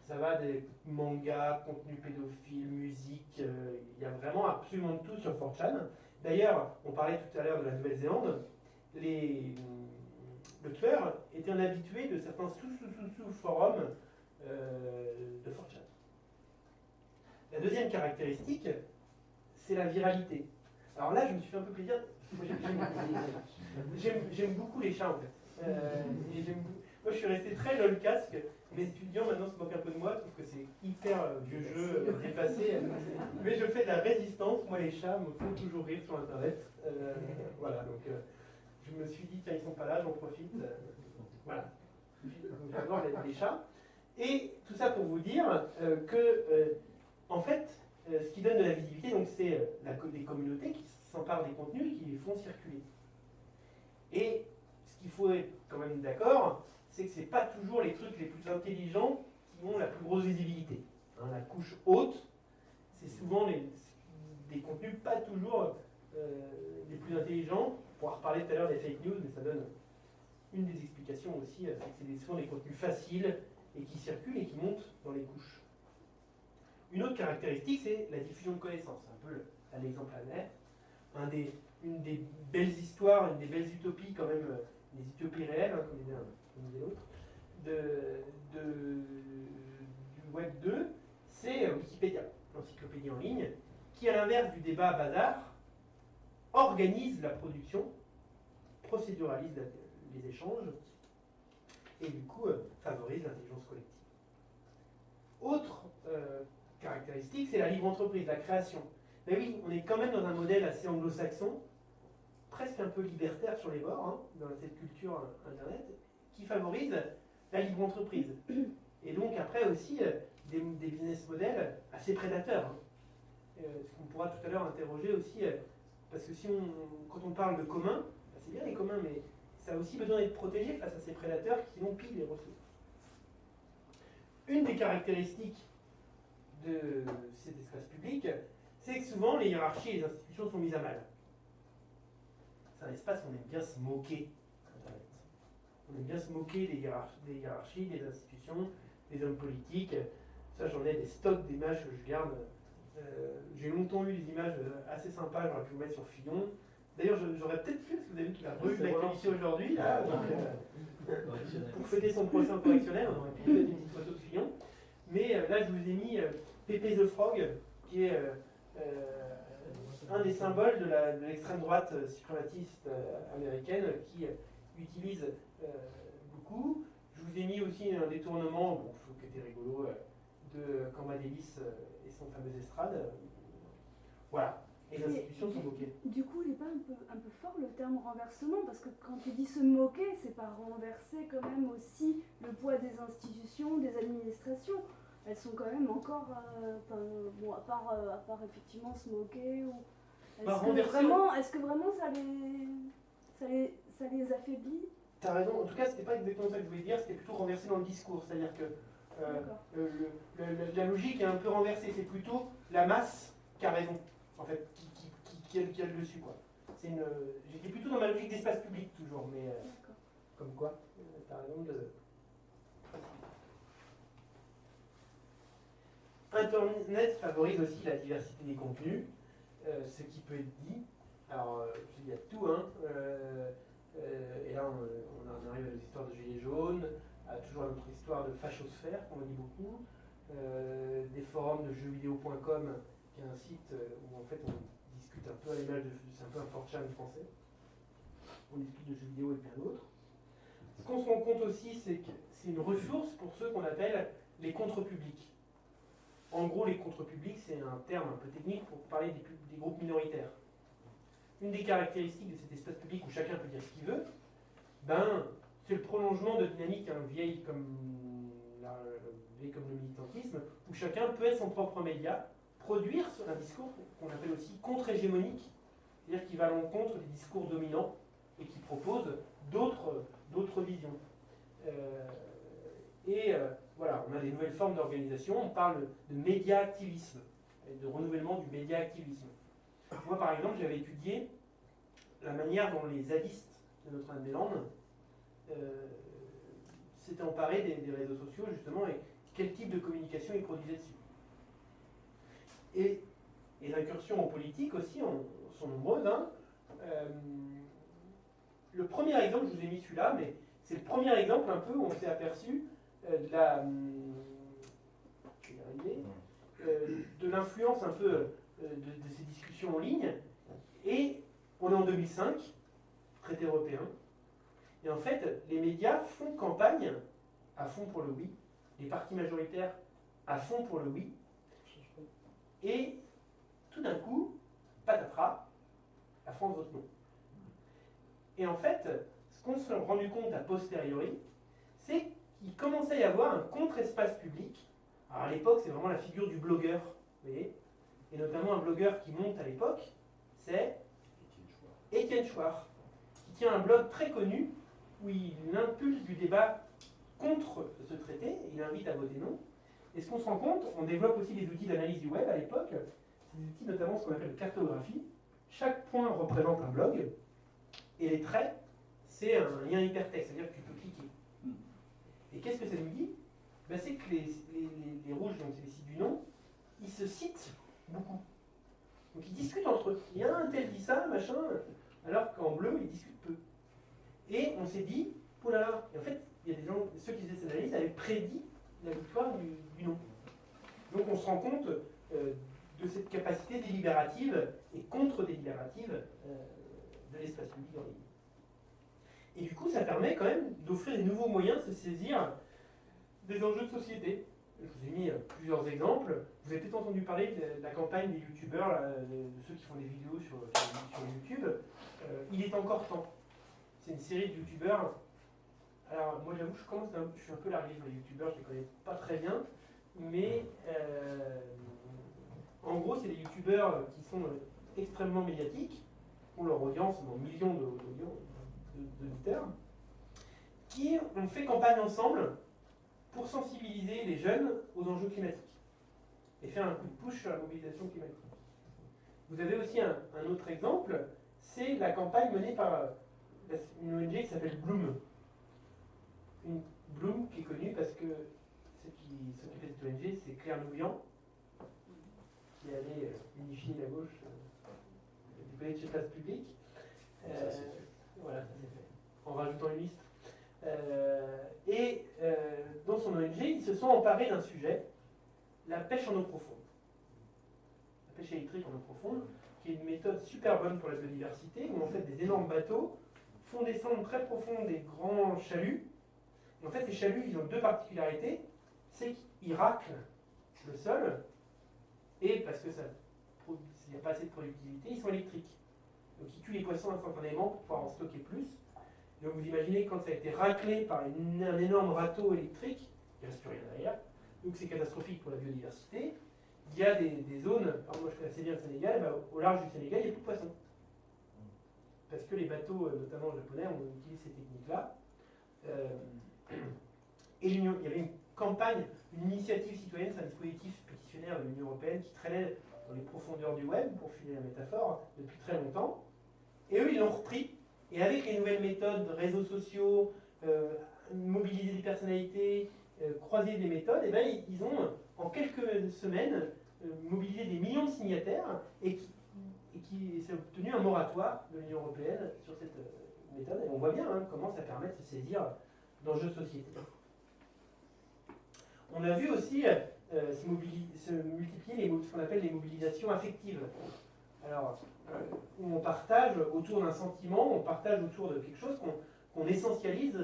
Ça va des mangas, contenus pédophiles, musique, il y a vraiment absolument de tout sur 4chan. D'ailleurs, on parlait tout à l'heure de la Nouvelle-Zélande, Leclerc était un habitué de certains sous-forums de 4chan. La deuxième caractéristique, c'est la viralité. Alors là, je me suis fait un peu plaisir. Moi, j'aime beaucoup les chats, en fait. Moi, je suis resté très lolcasque. Mes étudiants, maintenant, se moquent un peu de moi. Je trouve que c'est hyper vieux jeu, dépassé. Mais je fais de la résistance. Moi, les chats me font toujours rire sur Internet. Voilà, donc je me suis dit, tiens, ils sont pas là, j'en profite. Voilà. J'adore les chats. Et tout ça pour vous dire que, en fait, ce qui donne de la visibilité, donc, c'est des communautés qui s'emparent des contenus et qui les font circuler. Et ce qu'il faut être quand même d'accord, c'est que ce n'est pas toujours les trucs les plus intelligents qui ont la plus grosse visibilité. Hein, la couche haute, c'est souvent des contenus pas toujours les plus intelligents. On pourra reparler tout à l'heure des fake news, mais ça donne une des explications aussi, c'est que c'est souvent des contenus faciles et qui circulent et qui montent dans les couches. Une autre caractéristique, c'est la diffusion de connaissances. C'est un peu l'exemple à net. Une des belles histoires, une des belles utopies quand même, les utopies réelles, hein, comme disait l'autre, du Web 2, c'est Wikipédia, l'encyclopédie en ligne, qui, à l'inverse du débat bazar, organise la production, procéduralise les échanges, et du coup favorise l'intelligence collective. Autre caractéristique, c'est la libre entreprise, la création. Mais oui, on est quand même dans un modèle assez anglo-saxon, presque un peu libertaire sur les bords, hein, dans cette culture Internet, qui favorise la libre entreprise. Et donc après aussi des business models assez prédateurs. Hein. Ce qu'on pourra tout à l'heure interroger aussi, parce que quand on parle de commun, c'est bien les communs, mais ça a aussi besoin d'être protégé face à ces prédateurs qui sinon pillent les ressources. Une des caractéristiques de cet espace public, c'est que souvent les hiérarchies et les institutions sont mises à mal. C'est un espace où on aime bien se moquer. On aime bien se moquer des hiérarchies, des institutions, des hommes politiques. Ça, j'en ai des stocks d'images que je garde. J'ai longtemps eu des images assez sympas, j'aurais pu vous mettre sur Fillon. D'ailleurs, j'aurais peut-être pu, parce que vous avez vu qu'il a revu l'actualité aujourd'hui. Pour fêter son procès en correctionnel, on aurait pu mettre une petite photo de Fillon. Mais là, je vous ai mis Pepe the Frog, qui est un des symboles de l'extrême droite suprématiste américaine qui utilise beaucoup. Je vous ai mis aussi un détournement, qui était rigolo, de Cambadélis et son fameuse estrade. Voilà. Et les institutions sont moquées. Du coup, il n'est pas un peu fort le terme renversement, parce que quand tu dis se moquer, c'est pas renverser quand même aussi le poids des institutions, des administrations. Elles sont quand même encore, bon, à part effectivement se moquer, ou est-ce que vraiment ça les affaiblit? T'as raison, en tout cas c'était pas exactement ça que je voulais dire, c'était plutôt renversé dans le discours, c'est-à-dire que la logique est un peu renversée, c'est plutôt la masse qui a raison, en fait, qui a le dessus, quoi. J'étais plutôt dans ma logique d'espace public toujours, mais comme quoi, t'as raison de... Internet favorise aussi la diversité des contenus, ce qui peut être dit. Alors, il y a tout, hein. Et là, on en arrive à l'histoire de Gilets jaunes, à toujours notre histoire de fachosphère, qu'on dit beaucoup, des forums de jeuxvideo.com, qui est un site où en fait on discute un peu à l'image de... C'est un peu un 4chan français. On discute de jeux vidéo et bien d'autres. Ce qu'on se rend compte aussi, c'est que c'est une ressource pour ceux qu'on appelle les contre-publics. En gros, les contre-publics, c'est un terme un peu technique pour parler des groupes minoritaires. Une des caractéristiques de cet espace public où chacun peut dire ce qu'il veut, c'est le prolongement de dynamiques vieilles comme le militantisme, où chacun peut être son propre média, produire un discours qu'on appelle aussi contre-hégémonique, c'est-à-dire qui va à l'encontre des discours dominants et qui propose d'autres visions. Voilà, on a des nouvelles formes d'organisation, on parle de média-activisme, de renouvellement du média-activisme. Moi, par exemple, j'avais étudié la manière dont les zadistes de Notre-Dame-des-Landes s'étaient emparés des réseaux sociaux, justement, et quel type de communication ils produisaient dessus. Et les incursions en politique aussi sont nombreuses. Hein. Le premier exemple, je vous ai mis celui-là, mais c'est le premier exemple un peu où on s'est aperçu de la, je vais y arriver, de l'influence un peu de ces discussions en ligne. Et on est en 2005, traité européen, et en fait, les médias font campagne à fond pour le oui, les partis majoritaires à fond pour le oui, et tout d'un coup, patatras, la France vote non. Et en fait, ce qu'on s'est rendu compte a posteriori, c'est qu'il commençait à y avoir un contre-espace public. Alors à l'époque, c'est vraiment la figure du blogueur, vous voyez, et notamment un blogueur qui monte à l'époque, c'est Étienne Chouard, qui tient un blog très connu où il impulse du débat contre ce traité, et il invite à voter non. Et ce qu'on se rend compte, on développe aussi des outils d'analyse du web à l'époque, des outils notamment ce qu'on appelle cartographie. Chaque point représente un blog, et les traits, c'est un lien hypertexte, c'est-à-dire que tu peux cliquer. Et qu'est-ce que ça nous dit? Ben, c'est que les rouges, donc c'est les sites du non, ils se citent beaucoup. Donc ils discutent entre eux. Il y a un tel dit ça, machin, alors qu'en bleu, ils discutent peu. Et on s'est dit, oh là là, et en fait, il y a des gens, ceux qui faisaient cette analyse avaient prédit la victoire du non. Donc on se rend compte de cette capacité délibérative et contre-délibérative de l'espace public en ligne. Et du coup, ça permet quand même d'offrir des nouveaux moyens de se saisir des enjeux de société. Je vous ai mis plusieurs exemples. Vous avez peut-être entendu parler de la campagne des youtubeurs, de ceux qui font des vidéos sur YouTube. Il est encore temps. C'est une série de youtubeurs. Alors, moi j'avoue, je suis un peu largué sur les youtubeurs, je ne les connais pas très bien. Mais en gros, c'est des youtubeurs qui sont extrêmement médiatiques, ont leur audience dans millions d'auditeurs, qui ont fait campagne ensemble pour sensibiliser les jeunes aux enjeux climatiques et faire un coup de push sur la mobilisation climatique. Vous avez aussi un autre exemple, c'est la campagne menée par une ONG qui s'appelle Bloom. Une Bloom qui est connue parce que celle qui s'occupait de cette ONG, c'est Claire Nouvian, qui allait unifier la gauche du côté de l'espace public. Voilà, ça s'est fait. En rajoutant une liste. Dans son ONG, ils se sont emparés d'un sujet, la pêche en eau profonde. La pêche électrique en eau profonde, qui est une méthode super bonne pour la biodiversité, où en fait des énormes bateaux font descendre très profond des grands chaluts. Et en fait, ces chaluts, ils ont deux particularités, c'est qu'ils raclent le sol, et parce que il n'y a pas assez de productivité, ils sont électriques. Donc ils tuent les poissons instantanément pour pouvoir en stocker plus. Donc vous imaginez quand ça a été raclé par un énorme râteau électrique, il ne reste plus rien derrière, donc c'est catastrophique pour la biodiversité. Il y a des zones, alors moi je connais assez bien le Sénégal, bah, au large du Sénégal, il n'y a plus de poissons. Parce que les bateaux, notamment japonais, ont utilisé ces techniques-là. Et il y avait une campagne, une initiative citoyenne, c'est un dispositif pétitionnaire de l'Union européenne qui traînait dans les profondeurs du web, pour filer la métaphore, depuis très longtemps. Et eux, ils l'ont repris. Et avec les nouvelles méthodes, réseaux sociaux, mobiliser des personnalités, croiser des méthodes, et ben, ils ont, en quelques semaines, mobilisé des millions de signataires et qui s'est obtenu un moratoire de l'Union européenne sur cette méthode. Et on voit bien comment ça permet de se saisir d'enjeux de société. On a vu aussi se multiplier ce qu'on appelle les mobilisations affectives. Alors, où on partage autour d'un sentiment, on partage autour de quelque chose qu'on essentialise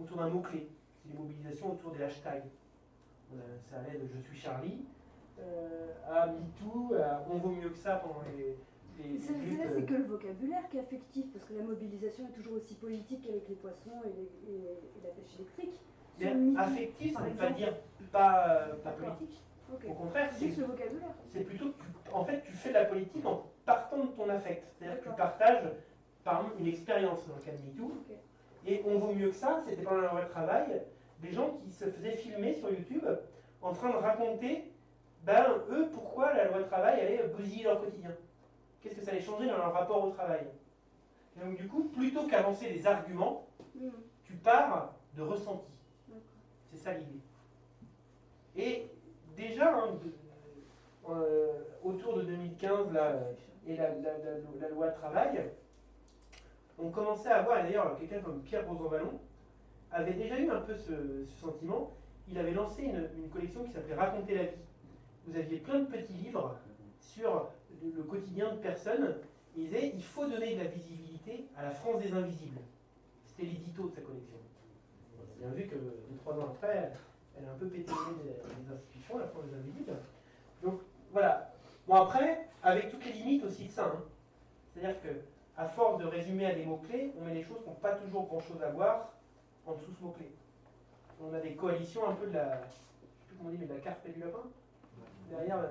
autour d'un mot-clé. C'est les mobilisations autour des hashtags. Ça allait de « je suis Charlie » à MeToo, à « on vaut mieux que ça » pendant les c'est que le vocabulaire qui est affectif, parce que la mobilisation est toujours aussi politique qu'avec les poissons et la pêche électrique. Mais affectif, ça ne veut pas dire pas politique. Okay. Au contraire, c'est juste le vocabulaire. C'est plutôt que en fait, tu fais de la politique en partant de ton affect. C'est-à-dire que tu partages, par exemple, une expérience dans le cas de MeToo. Okay. Et on vaut mieux que ça, c'était pendant leur travail, des gens qui se faisaient filmer sur YouTube en train de raconter, eux, pourquoi la loi travail allait bousiller leur quotidien. Qu'est-ce que ça allait changer dans leur rapport au travail. Et donc du coup, plutôt qu'avancer des arguments, tu pars de ressenti. C'est ça l'idée. Et déjà, autour de 2015, et la loi travail, on commençait à avoir, et d'ailleurs quelqu'un comme Pierre Rosanvallon, avait déjà eu un peu ce sentiment. Il avait lancé une collection qui s'appelait Raconter la vie. Vous aviez plein de petits livres sur le quotidien de personnes. Il disait il faut donner de la visibilité à la France des invisibles. C'était l'édito de sa collection. On a bien vu que 2-3 ans après, elle a un peu pété les institutions, la France des invisibles. Donc voilà. Bon après, avec toutes les limites aussi de ça. Hein. C'est-à-dire qu'à force de résumer à des mots-clés, on met des choses qui n'ont pas toujours grand-chose à voir en dessous ce mot-clé. On a des coalitions un peu de la, je sais plus comment on dit, mais de la carpe et du lapin. Derrière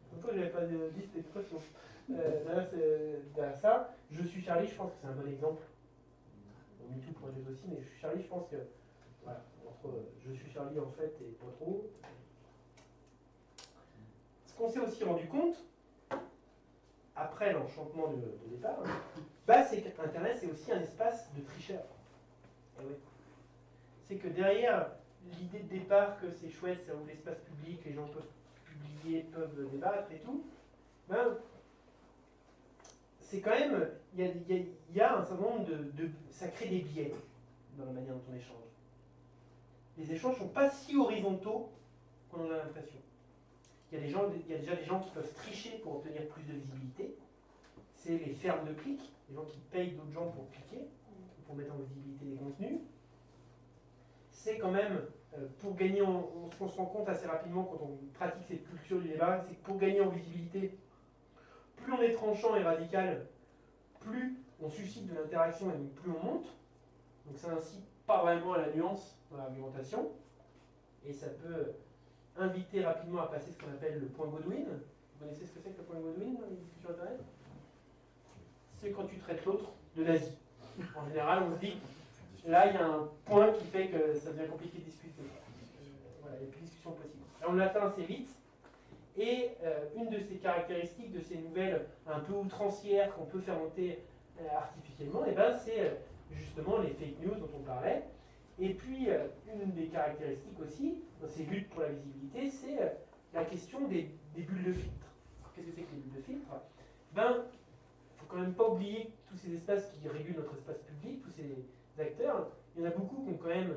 pourquoi je n'avais pas dit cette expression derrière ça, je suis Charlie, je pense que c'est un bon exemple. On MeToo pour les aussi, mais je suis Charlie, je pense que, voilà, entre je suis Charlie en fait et pas trop. Ce qu'on s'est aussi rendu compte, après l'enchantement de départ, bah, c'est qu'Internet c'est aussi un espace de tricheurs. Et oui. C'est que derrière l'idée de départ que c'est chouette, ça ouvre l'espace public, les gens peuvent publier, peuvent débattre et tout, ben, c'est quand même, il y a un certain nombre ça crée des biais dans la manière dont on échange. Les échanges ne sont pas si horizontaux qu'on en a l'impression. Il y a déjà des gens qui peuvent tricher pour obtenir plus de visibilité. C'est les fermes de clics, les gens qui payent d'autres gens pour cliquer, pour mettre en visibilité des contenus. C'est quand même, pour gagner, on se rend compte assez rapidement quand on pratique cette culture du débat, c'est que pour gagner en visibilité, plus on est tranchant et radical, plus on suscite de l'interaction et donc plus on monte. Donc ça n'incite pas vraiment à la nuance dans l'argumentation. Et ça peut inviter rapidement à passer ce qu'on appelle le point Godwin. Vous connaissez ce que c'est que le point Godwin dans les discussions Internet? C'est quand tu traites l'autre de nazi. En général, on se dit, là, il y a un point qui fait que ça devient compliqué de discuter. Voilà, il n'y a plus de discussion possible. Là, on l'atteint assez vite. Et une de ces caractéristiques de ces nouvelles un peu outrancières qu'on peut faire monter artificiellement, et ben, c'est justement les fake news dont on parlait. Et puis, une des caractéristiques aussi, dans ces luttes pour la visibilité, c'est la question des bulles de filtre. Qu'est-ce que c'est que les bulles de filtre? Ben, il ne faut quand même pas oublier tous ces espaces qui régulent notre espace public, tous ces acteurs. Il y en a beaucoup qui ont quand même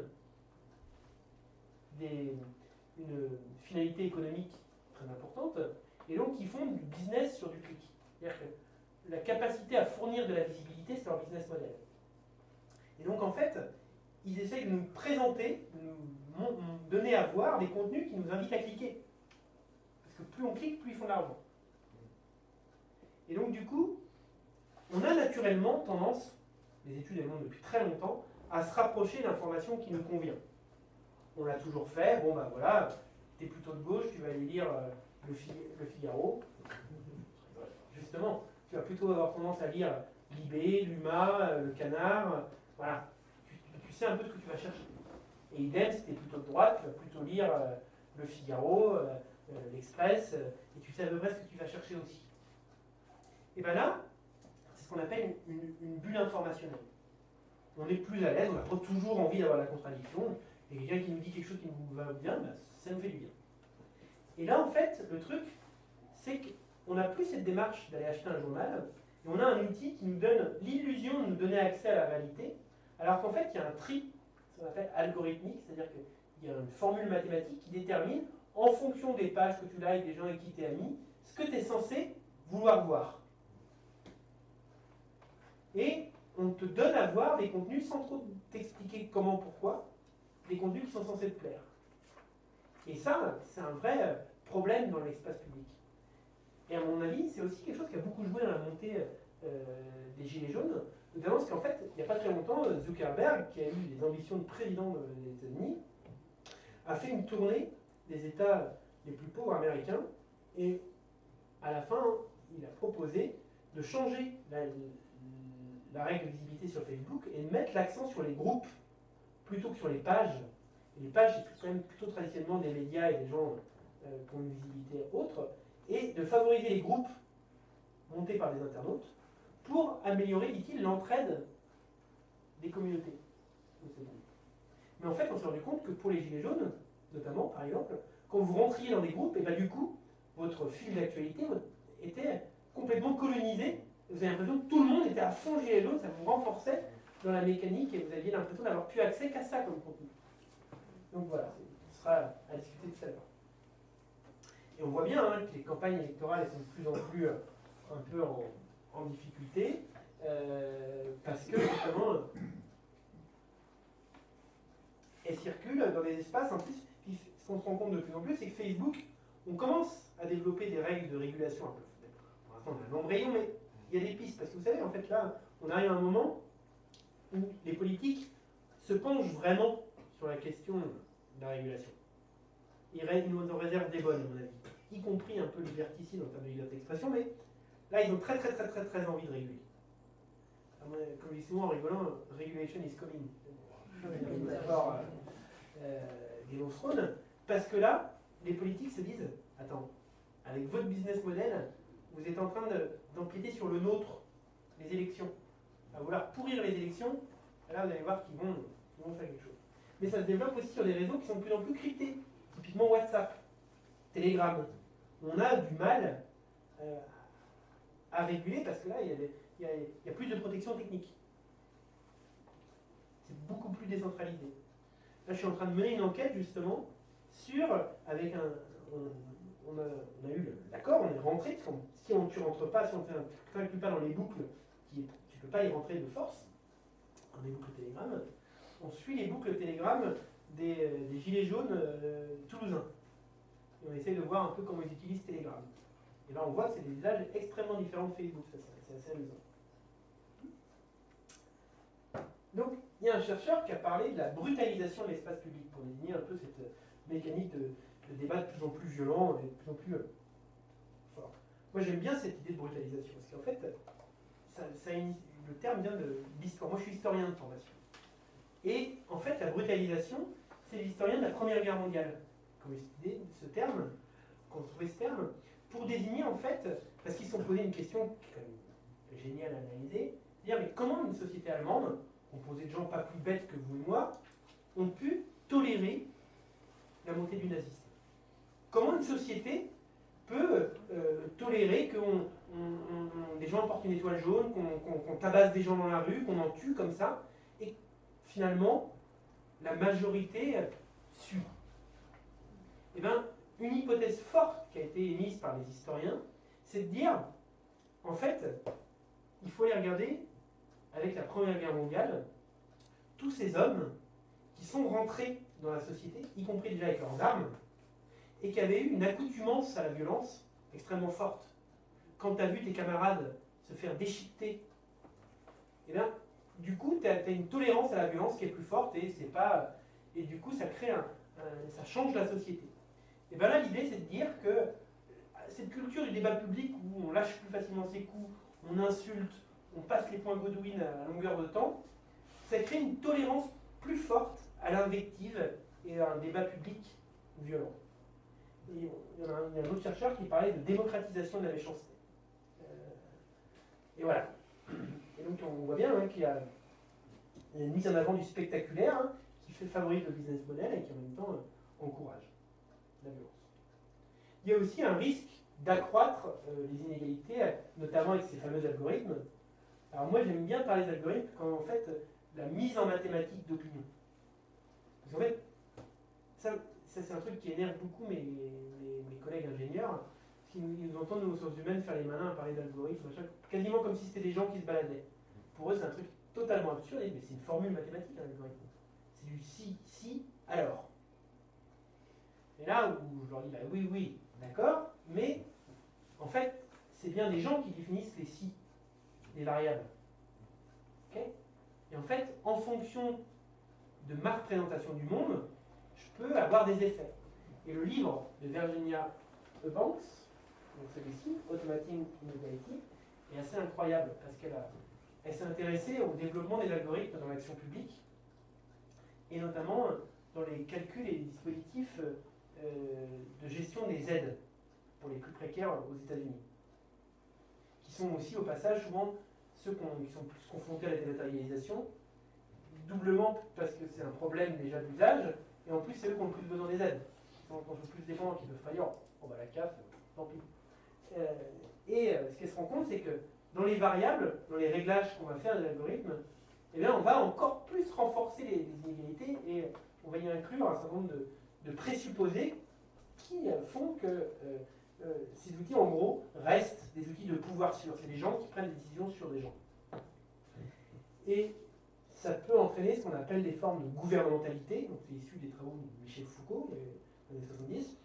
une finalité économique très importante, et donc qui font du business sur du clic. C'est-à-dire que la capacité à fournir de la visibilité, c'est leur business model. Et donc en fait, ils essayent de nous présenter, de nous donner à voir des contenus qui nous invitent à cliquer. Parce que plus on clique, plus ils font de l'argent. Et donc du coup, on a naturellement tendance, les études elles montrent depuis très longtemps, à se rapprocher d'informations qui nous conviennent. On l'a toujours fait, bon ben voilà, tu es plutôt de gauche, tu vas aller lire le Figaro. Justement, tu vas plutôt avoir tendance à lire Libé, l'Huma, le Canard, voilà. Tu sais un peu ce que tu vas chercher. Et idem, si tu es plutôt de droite, tu vas plutôt lire le Figaro, l'Express, et tu sais à peu près ce que tu vas chercher aussi. Et bien là, c'est ce qu'on appelle une bulle informationnelle. On est plus à l'aise, on a toujours envie d'avoir la contradiction, et quelqu'un qui nous dit quelque chose qui nous va bien, ben, ça nous fait du bien. Et là, en fait, le truc, c'est qu'on n'a plus cette démarche d'aller acheter un journal, et on a un outil qui nous donne l'illusion de nous donner accès à la réalité, alors qu'en fait, il y a un tri, ce qu'on appelle algorithmique, c'est-à-dire qu'il y a une formule mathématique qui détermine, en fonction des pages que tu likes, des gens avec qui tu es ami, ce que tu es censé vouloir voir. Et on te donne à voir des contenus sans trop t'expliquer comment, pourquoi, des contenus qui sont censés te plaire. Et ça, c'est un vrai problème dans l'espace public. Et à mon avis, c'est aussi quelque chose qui a beaucoup joué dans la montée des Gilets jaunes, notamment parce qu'en fait, il n'y a pas très longtemps, Zuckerberg, qui a eu les ambitions de président des États-Unis, a fait une tournée des États les plus pauvres américains, et à la fin, il a proposé de changer la règle de visibilité sur Facebook et de mettre l'accent sur les groupes plutôt que sur les pages. Et les pages, c'est quand même plutôt traditionnellement des médias et des gens qui ont une visibilité autre, et de favoriser les groupes montés par des internautes pour améliorer, dit-il, l'entraide des communautés. Mais en fait, on s'est rendu compte que pour les Gilets jaunes, notamment, par exemple, quand vous rentriez dans des groupes, et ben du coup, votre fil d'actualité était complètement colonisé. Vous avez l'impression que tout le monde était à fond Gilets jaunes, ça vous renforçait dans la mécanique et vous aviez l'impression d'avoir plus accès qu'à ça comme contenu. Donc voilà, ce sera à discuter de ça. Et on voit bien hein, que les campagnes électorales sont de plus en plus un peu en difficulté, parce que justement, elles circulent dans des espaces. En plus, ce qu'on se rend compte de plus en plus, c'est que Facebook, on commence à développer des règles de régulation un peu. Pour l'instant, on a un embryon, mais il y a des pistes. Parce que vous savez, en fait, là, on arrive à un moment où les politiques se penchent vraiment sur la question de la régulation. Ils nous en réservent des bonnes, à mon avis, y compris un peu liberticide en termes de liberté d'expression, mais là, ils ont très envie de réguler. Comme je dis souvent en rigolant, regulation is coming. Game of Thrones, parce que là, les politiques se disent, attends, avec votre business model, vous êtes en train d'empiéter sur le nôtre, les élections. À vouloir pourrir les élections, là vous allez voir qu'ils vont faire quelque chose. Mais ça se développe aussi sur des réseaux qui sont de plus en plus cryptés, typiquement WhatsApp, Telegram. On a du mal à réguler parce que là, il y a plus de protection technique. C'est beaucoup plus décentralisé. Là, je suis en train de mener une enquête justement sur, avec on a eu l'accord, on est rentré, parce que si tu ne rentres pas, si on ne t'inclut pas dans les boucles, tu ne peux pas y rentrer de force, dans les boucles Telegram, on suit les boucles Telegram des gilets jaunes toulousains. Et on essaie de voir un peu comment ils utilisent Telegram. Et là, on voit que c'est des usages extrêmement différents de Facebook, c'est assez amusant. Donc, il y a un chercheur qui a parlé de la brutalisation de l'espace public pour désigner un peu cette mécanique de débat de plus en plus violent et de plus en plus fort. Moi, j'aime bien cette idée de brutalisation, parce qu'en fait, le terme vient de l'histoire. Moi, je suis historien de formation. Et en fait, la brutalisation, c'est l'historien de la Première Guerre mondiale. Quand j'ai étudié ce terme, quand on trouvait ce terme, pour désigner en fait, parce qu'ils se sont posé une question qui est quand même géniale à analyser, dire mais comment une société allemande, composée de gens pas plus bêtes que vous et moi, ont pu tolérer la montée du nazisme? Comment une société peut tolérer que des gens portent une étoile jaune, qu'on tabasse des gens dans la rue, qu'on en tue comme ça, et finalement, la majorité suit? Eh bien, une hypothèse forte qui a été émise par les historiens, c'est de dire, en fait, il faut aller regarder, avec la Première Guerre mondiale, tous ces hommes qui sont rentrés dans la société, y compris déjà avec leurs armes, et qui avaient eu une accoutumance à la violence extrêmement forte. Quand tu as vu tes camarades se faire déchiqueter, eh bien, du coup, tu as une tolérance à la violence qui est plus forte, et du coup, ça crée ça change la société. Et bien là, l'idée, c'est de dire que cette culture du débat public où on lâche plus facilement ses coups, on insulte, on passe les points Godwin à longueur de temps, ça crée une tolérance plus forte à l'invective et à un débat public violent. Et il y a un autre chercheur qui parlait de démocratisation de la méchanceté. Et voilà. Et donc on voit bien hein, qu'il y a une mise en avant du spectaculaire hein, qui favorise le business model et qui en même temps encourage la violence. Il y a aussi un risque d'accroître les inégalités, notamment avec ces fameux algorithmes. Alors moi j'aime bien parler d'algorithmes quand en fait la mise en mathématiques d'opinion. Parce qu'en fait, ça c'est un truc qui énerve beaucoup mes collègues ingénieurs, parce qu'ils nous entendent nous aux ressources humaines faire les malins à parler d'algorithmes, quasiment comme si c'était des gens qui se baladaient. Pour eux c'est un truc totalement absurde, mais c'est une formule mathématique un algorithme. C'est du si, alors. Et là où je leur dis, bah oui, d'accord, mais en fait, c'est bien des gens qui définissent les si, les variables. Okay, et en fait, en fonction de ma représentation du monde, je peux avoir des effets. Et le livre de Virginia Eubanks, donc celui-ci, Automating Inequality, est assez incroyable parce qu'elle s'est intéressée au développement des algorithmes dans l'action publique et notamment dans les calculs et les dispositifs de gestion des aides pour les plus précaires aux États-Unis, qui sont aussi au passage souvent ceux qui sont plus confrontés à la dématérialisation, doublement parce que c'est un problème déjà d'usage, et en plus c'est eux qui ont le plus besoin des aides. Quand on fait plus dépendants, qui peuvent pas dire oh bah la CAF, tant pis. Ce qu'elle se rend compte, c'est que dans les variables, dans les réglages qu'on va faire des algorithmes, eh bien, on va encore plus renforcer les inégalités et on va y inclure un certain nombre de présupposés qui font que ces outils, en gros, restent des outils de pouvoir sur. C'est des gens qui prennent des décisions sur des gens. Et ça peut entraîner ce qu'on appelle des formes de gouvernementalité. Donc, c'est issu des travaux de Michel Foucault, dans les années 70.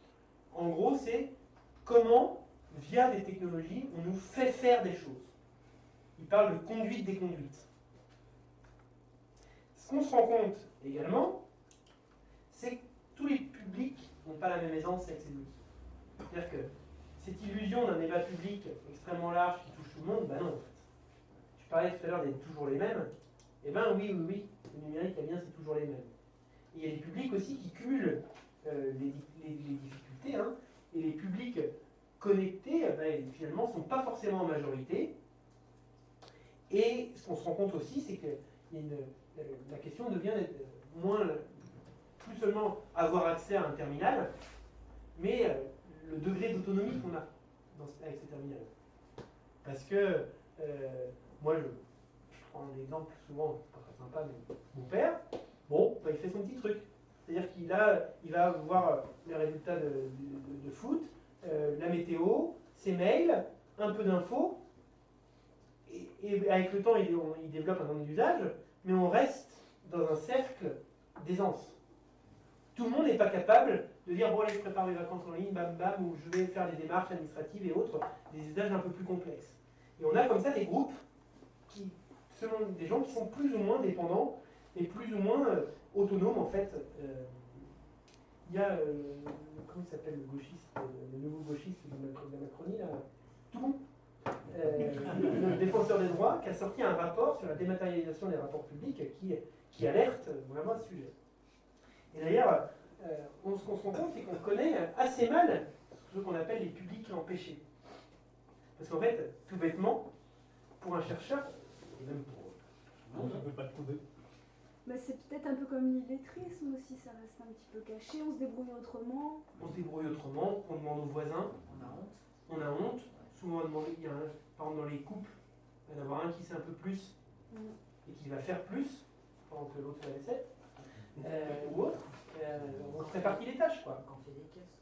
En gros, c'est comment, via des technologies, on nous fait faire des choses. Il parle de conduite des conduites. Ce qu'on se rend compte également, c'est que tous les publics n'ont pas la même aisance avec ces outils. C'est-à-dire que cette illusion d'un débat public extrêmement large qui touche tout le monde, ben non, en fait. Je parlais tout à l'heure d'être toujours les mêmes. Eh bien oui, le numérique, eh bien, c'est toujours les mêmes. Et il y a des publics aussi qui cumulent les difficultés, hein, et les publics connectés, ben, finalement, ne sont pas forcément en majorité. Et ce qu'on se rend compte aussi, c'est que la question devient plus seulement avoir accès à un terminal, mais le degré d'autonomie qu'on a avec ce terminal. Parce que, moi, je prends un exemple souvent, c'est pas très sympa, mais mon père, bon, bah, il fait son petit truc. C'est-à-dire qu'il va voir les résultats de foot, la météo, ses mails, un peu d'infos, et avec le temps, il développe un nombre d'usages, mais on reste dans un cercle d'aisance. Tout le monde n'est pas capable de dire bon allez, je prépare mes vacances en ligne, bam bam, ou je vais faire des démarches administratives et autres, des usages un peu plus complexes. Et on a comme ça des groupes selon des gens qui sont plus ou moins dépendants et plus ou moins autonomes en fait. Il y a comment il s'appelle le gauchiste, le nouveau gauchiste de la Macronie là, Toulon, le défenseur des droits, qui a sorti un rapport sur la dématérialisation des rapports publics qui alerte vraiment à ce sujet. Et d'ailleurs, ce qu'on se rend compte, c'est qu'on connaît assez mal ce qu'on appelle les publics empêchés. Parce qu'en fait, tout bêtement, pour un chercheur, et même pour... Non, ça ne peut pas te trouver. Bah, c'est peut-être un peu comme l'illettrisme aussi, ça reste un petit peu caché, on se débrouille autrement. On se débrouille autrement, on demande aux voisins, on a honte. Souvent, il y a par exemple dans les couples, il va y en avoir un qui sait un peu plus et qui va faire plus, pendant que l'autre fait la vaisselle, ou autre. On se répartit les tâches, quoi. Quand il y a des caisses.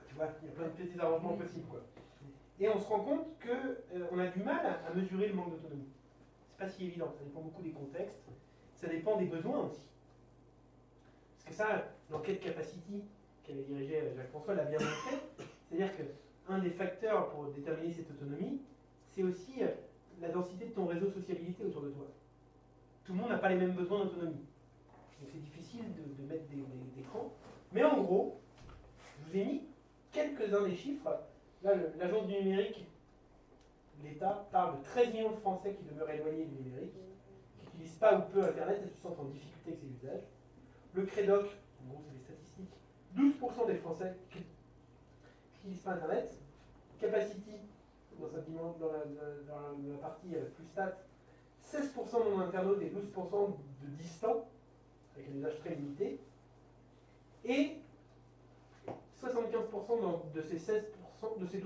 Tu vois, il y a plein de petits arrangements possibles, quoi. Et on se rend compte qu'on a du mal à mesurer le manque d'autonomie. C'est pas si évident, ça dépend beaucoup des contextes, ça dépend des besoins aussi. Parce que ça, l'enquête Capacity qu'avait dirigée Jacques-François l'a bien montré, c'est-à-dire qu'un des facteurs pour déterminer cette autonomie, c'est aussi la densité de ton réseau de sociabilité autour de toi. Tout le monde n'a pas les mêmes besoins d'autonomie. Donc c'est difficile de mettre des crans. Mais en gros, je vous ai mis quelques-uns des chiffres. Là, l'agence du numérique, l'État, parle de 13 millions de Français qui demeurent éloignés du numérique, qui n'utilisent pas ou peu Internet et qui sont en difficulté avec ses usages. Le CREDOC, en gros c'est les statistiques, 12% des Français qui n'utilisent pas Internet. Capacity, dans la partie plus stats, 16% de non-internautes et 12% de distants, avec un usage très limité. Et 75% de ces 16%, de ces 12%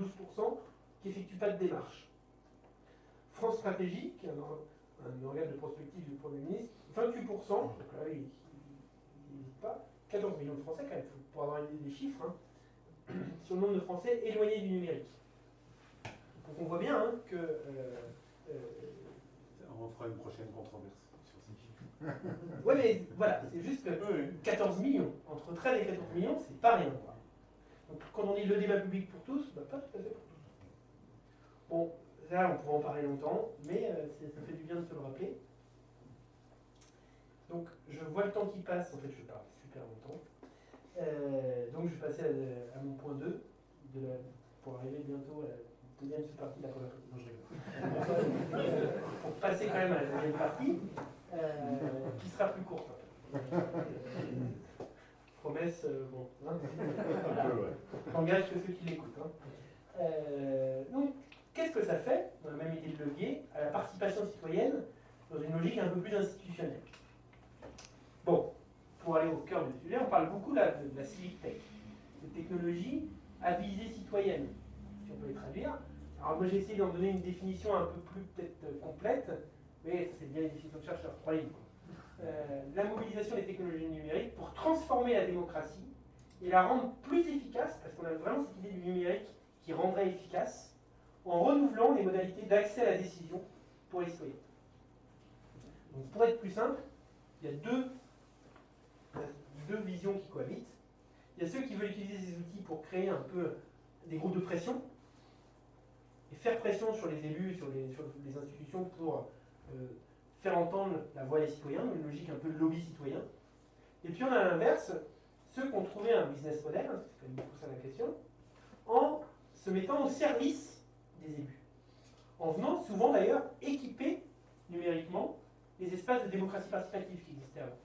qui n'effectuent pas de démarche. France Stratégie, qui est un organe de prospective du Premier ministre, 28%, donc là il n'hésite pas, 14 millions de Français quand même, pour avoir une idée des chiffres, hein, sur le nombre de Français éloignés du numérique. Donc on voit bien hein, que... on fera une prochaine controverse sur ces chiffres. Oui, mais voilà, c'est juste que 14 millions, entre 13 et 14 millions, c'est pas rien. Quoi. Donc quand on dit le débat public pour tous, bah, pas tout à fait pour tous. Bon, là on pourrait en parler longtemps, mais ça fait du bien de se le rappeler. Donc je vois le temps qui passe, en fait je parle super longtemps. Donc je vais passer à mon point 2, pour arriver bientôt à la deuxième partie de la conversation. Non, je rigole. Pour passer quand même à la deuxième partie, qui sera plus courte. Promesse, bon. Hein, j'engage que ceux qui l'écoutent. Hein. Donc, qu'est-ce que ça fait, dans la même idée de levier, à la participation citoyenne dans une logique un peu plus institutionnelle? Bon, pour aller au cœur du sujet, on parle beaucoup là, de la civic tech, de technologie à visée citoyenne, si on peut les traduire. Alors moi j'ai essayé d'en donner une définition un peu plus peut-être complète, mais c'est bien une définition de chercheur, 3 lignes. La mobilisation des technologies numériques pour transformer la démocratie et la rendre plus efficace, parce qu'on a vraiment cette idée du numérique qui rendrait efficace, en renouvelant les modalités d'accès à la décision pour les citoyens. Donc pour être plus simple, il y a deux visions qui cohabitent. Il y a ceux qui veulent utiliser ces outils pour créer un peu des groupes de pression et faire pression sur les élus, sur les institutions pour faire entendre la voix des citoyens, une logique un peu de lobby citoyen. Et puis on a à l'inverse ceux qui ont trouvé un business model, hein, c'est quand même beaucoup ça la question, en se mettant au service des élus. En venant souvent d'ailleurs équiper numériquement les espaces de démocratie participative qui existaient avant.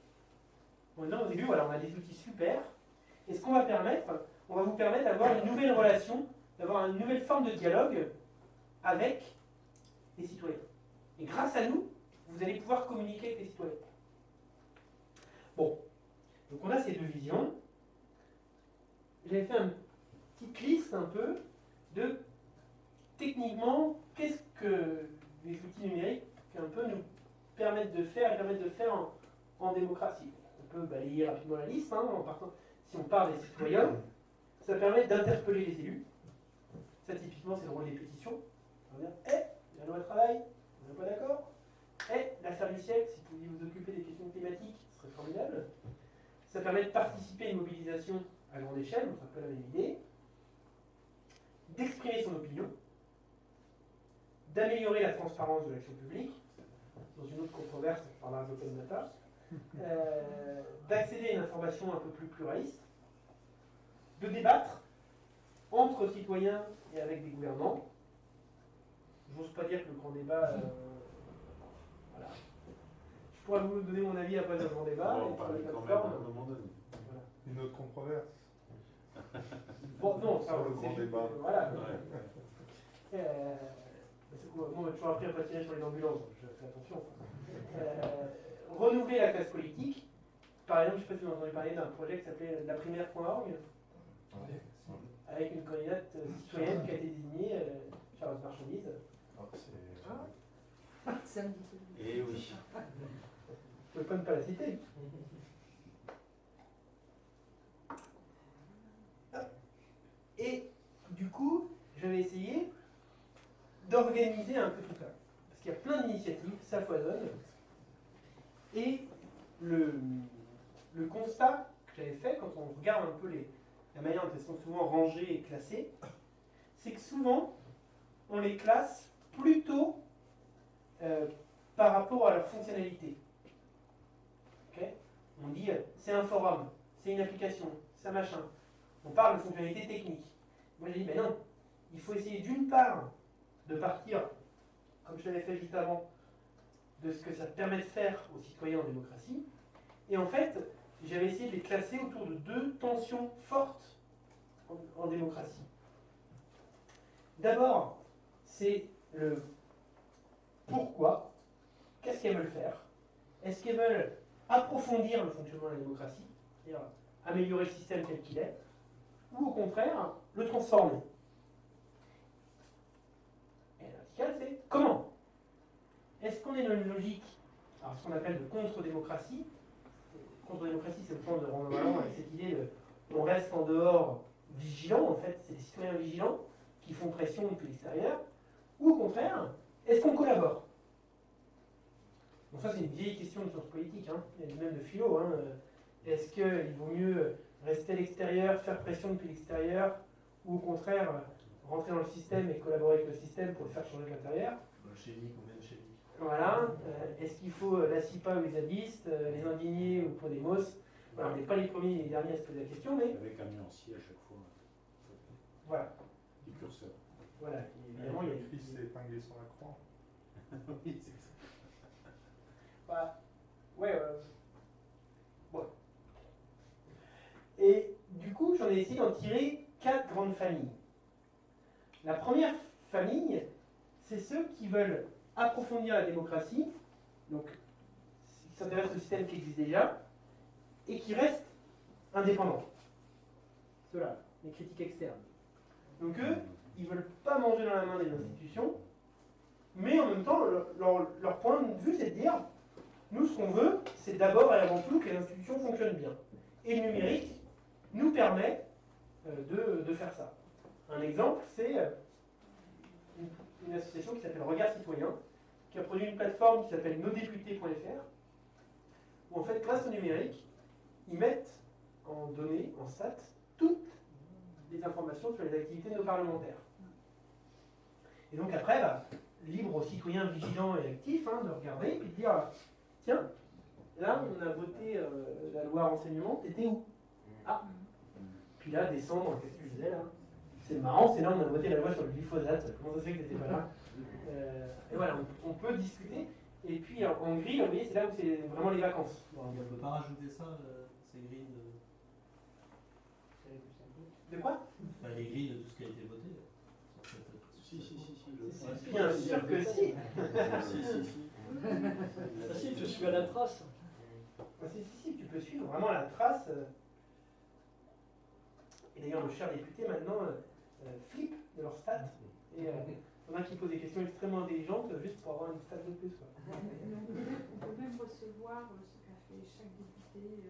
En disant aux élus, voilà, on a des outils super, et ce qu'on va permettre, on va vous permettre d'avoir une nouvelle relation, d'avoir une nouvelle forme de dialogue avec les citoyens. Et grâce à nous, vous allez pouvoir communiquer avec les citoyens. Bon, donc on a ces deux visions. J'avais fait une petite liste un peu de, techniquement, qu'est-ce que les outils numériques un peu nous permettent de faire et permettent de faire en démocratie. On peut balayer rapidement la liste, hein, en partant, si on parle des citoyens, ça permet d'interpeller les élus. Ça typiquement c'est le rôle des pétitions. On va dire, la loi travail, on n'est pas d'accord. L'affaire du siècle, si vous pouviez vous occuper des questions climatiques, ce serait formidable. Ça permet de participer à une mobilisation à grande échelle, donc c'est un peu la même idée. D'exprimer son opinion. D'améliorer la transparence de l'action publique. Dans une autre controverse, on parlera d'open data. D'accéder à une information un peu plus pluraliste. De débattre entre citoyens et avec des gouvernants. Je n'ose pas dire que le grand débat... voilà. Je pourrais vous donner mon avis après le grand débat. On va en parler quand même à un moment donné. Voilà. Une autre controverse. Bon, non, ça, Sur le grand débat. Voilà. Ouais. Moi, on m'a toujours appris à pas tirer sur les ambulances, donc je fais attention. Renouveler la classe politique. Par exemple, je ne sais pas si vous avez entendu parler d'un projet qui s'appelait laprimaire.org, avec une candidate citoyenne qui a été désignée, Charlotte Marchandise. Ça me dit tout. Et oui. Je ne peux pas ne pas la citer. Et du coup, j'avais essayé d'organiser un peu tout ça. Parce qu'il y a plein d'initiatives, ça foisonne. Et le constat que j'avais fait, quand on regarde un peu la manière dont elles sont souvent rangées et classées, c'est que souvent, on les classe plutôt par rapport à leur fonctionnalité. Okay, on dit, c'est un forum, c'est une application, c'est un machin. On parle de fonctionnalité technique. Moi j'ai dit, mais non, il faut essayer d'une part de partir, comme je l'avais fait juste avant, de ce que ça permet de faire aux citoyens en démocratie. Et en fait, j'avais essayé de les classer autour de deux tensions fortes en démocratie. D'abord, c'est le pourquoi, qu'est-ce qu'elles veulent faire. Est-ce qu'elles veulent approfondir le fonctionnement de la démocratie, c'est-à-dire améliorer le système tel qu'il est, ou au contraire, le transformer. Et la verticale, c'est comment. Est-ce qu'on est dans une logique, alors ce qu'on appelle de contre-démocratie. Contre-démocratie, c'est le point de Roland avec cette idée de on reste en dehors vigilant, en fait, c'est des citoyens vigilants qui font pression depuis l'extérieur, ou au contraire, est-ce qu'on collabore? Donc ça, c'est une vieille question de sciences politiques, hein. Il y a même de philo. Hein. Est-ce qu'il vaut mieux rester à l'extérieur, faire pression depuis l'extérieur, ou au contraire, rentrer dans le système et collaborer avec le système pour le faire changer de l'intérieur? Bolchevique ou menchevique. Voilà. Est-ce qu'il faut la CIPA ou les zadistes, les indignés ou Podemos? Voilà, on n'est pas les premiers et les derniers à se poser la question, mais Avec un nuancier à chaque fois. voilà. Du curseur. Voilà. Et évidemment, il y a Le fils s'est épinglé sur la croix. Oui, c'est ça. Bah, ouais. Bon. Et du coup, j'en ai essayé d'en tirer 4 grandes familles. La première famille, c'est ceux qui veulent approfondir la démocratie, donc qui s'intéressent au système qui existe déjà, et qui restent indépendants. Ceux-là, les critiques externes. Donc eux, ils veulent pas manger dans la main des institutions, mais en même temps, leur point de vue, c'est de dire, nous, ce qu'on veut, c'est d'abord et avant tout que les institutions fonctionnent bien. Et le numérique nous permet de faire ça. Un exemple, c'est une association qui s'appelle Regard Citoyen, qui a produit une plateforme qui s'appelle nosdéputés.fr, où en fait, grâce au numérique, ils mettent en données, en stats, toutes les informations sur les activités de nos parlementaires. Et donc après, libre aux citoyens vigilants et actifs de regarder et de dire, tiens, là on a voté la loi renseignement, t'étais où? Ah. Puis là, décembre, qu'est-ce que je disais là? C'est marrant, c'est là on a voté la loi sur le glyphosate, comment ça se fait que t'étais pas là? Et voilà, on peut discuter. Et puis en gris, vous voyez, c'est là où c'est vraiment les vacances. Bon, on ne peut pas rajouter ça, ces grilles De quoi? les grilles de tout ce qui a été voté. Si. Bien sûr que si. Si, je suis à la trace. Si, tu peux suivre vraiment la trace. Et d'ailleurs, le cher député maintenant flippe de leurs stats. Et il y en a qui posent des questions extrêmement intelligentes juste pour avoir une stat de plus. Quoi. On peut même recevoir ce qu'a fait chaque député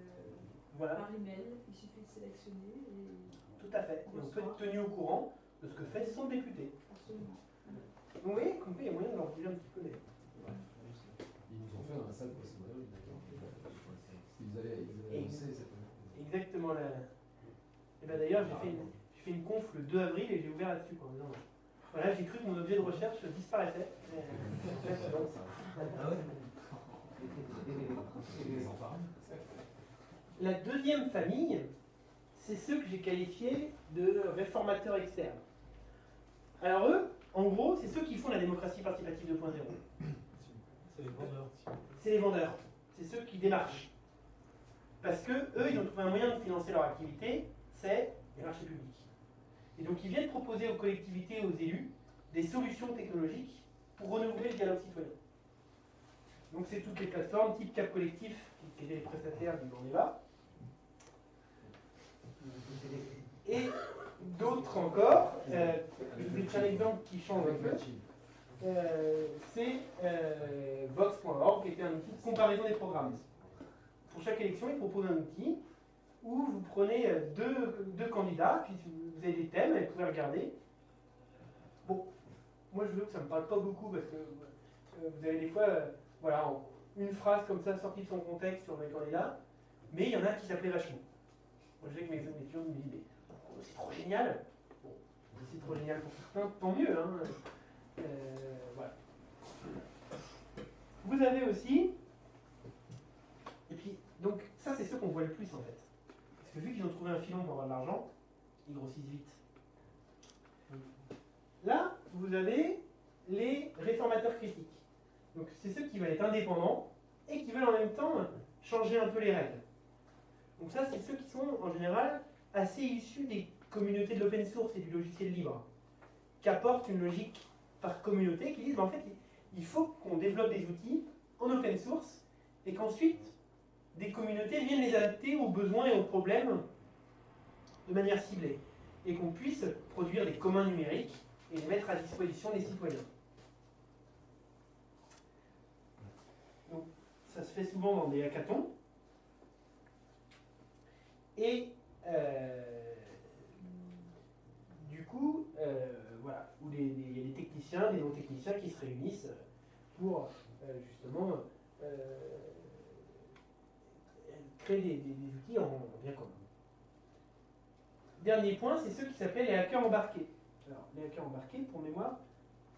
Voilà. par email. Il suffit de sélectionner. Et... Tout à fait. Et on peut être tenu au courant de ce que fait son député. Absolument. Vous voyez, comme il y a moyen de leur dire un petit peu. Ils nous ont fait dans la salle pour Simone, d'accord. Ils avaient annoncé cette. Exactement. Et ben d'ailleurs, j'ai fait une conf le 2 avril et j'ai ouvert là-dessus. Voilà, j'ai cru que mon objet de recherche disparaissait. Ah ouais. La deuxième famille, c'est ceux que j'ai qualifiés de réformateurs externes. Alors eux, en gros, c'est ceux qui font la démocratie participative 2.0. C'est les vendeurs. C'est les vendeurs, c'est ceux qui démarchent. Parce que eux, ils ont trouvé un moyen de financer leur activité, c'est les marchés publics. Et donc ils viennent proposer aux collectivités et aux élus des solutions technologiques pour renouveler le dialogue citoyen. Donc c'est toutes les plateformes type Cap Collectif, qui étaient les prestataires du grand débat. Et d'autres encore, je vous ai un exemple qui change un peu. C'est Vox.org, qui était un outil de comparaison des programmes. Pour chaque élection, il propose un outil où vous prenez deux candidats, puis vous avez des thèmes, et vous pouvez regarder. Bon, moi je veux que ça ne me parle pas beaucoup, parce que vous avez des fois, voilà, une phrase comme ça sortie de son contexte sur les candidats, mais il y en a qui s'appelaient vachement. Moi je sais que mes étudiants me disent, mais c'est trop génial. Bon, c'est trop génial pour certains, tant mieux. Voilà. Vous avez aussi, et puis, donc ça c'est ceux qu'on voit le plus en fait. Parce que vu qu'ils ont trouvé un filon pour avoir de l'argent, ils grossissent vite. Là, vous avez les réformateurs critiques. Donc c'est ceux qui veulent être indépendants et qui veulent en même temps changer un peu les règles. Donc ça, c'est ceux qui sont en général assez issus des communautés de l'open source et du logiciel libre, qui apportent une logique par communauté, qui disent en fait il faut qu'on développe des outils en open source et qu'ensuite des communautés viennent les adapter aux besoins et aux problèmes de manière ciblée et qu'on puisse produire des communs numériques et les mettre à disposition des citoyens. Donc ça se fait souvent dans des hackathons et du coup voilà, où il y a des techniciens, des non-techniciens qui se réunissent pour justement créer des outils en bien commun. Dernier point, c'est ceux qui s'appellent les hackers embarqués. Alors, les hackers embarqués, pour mémoire,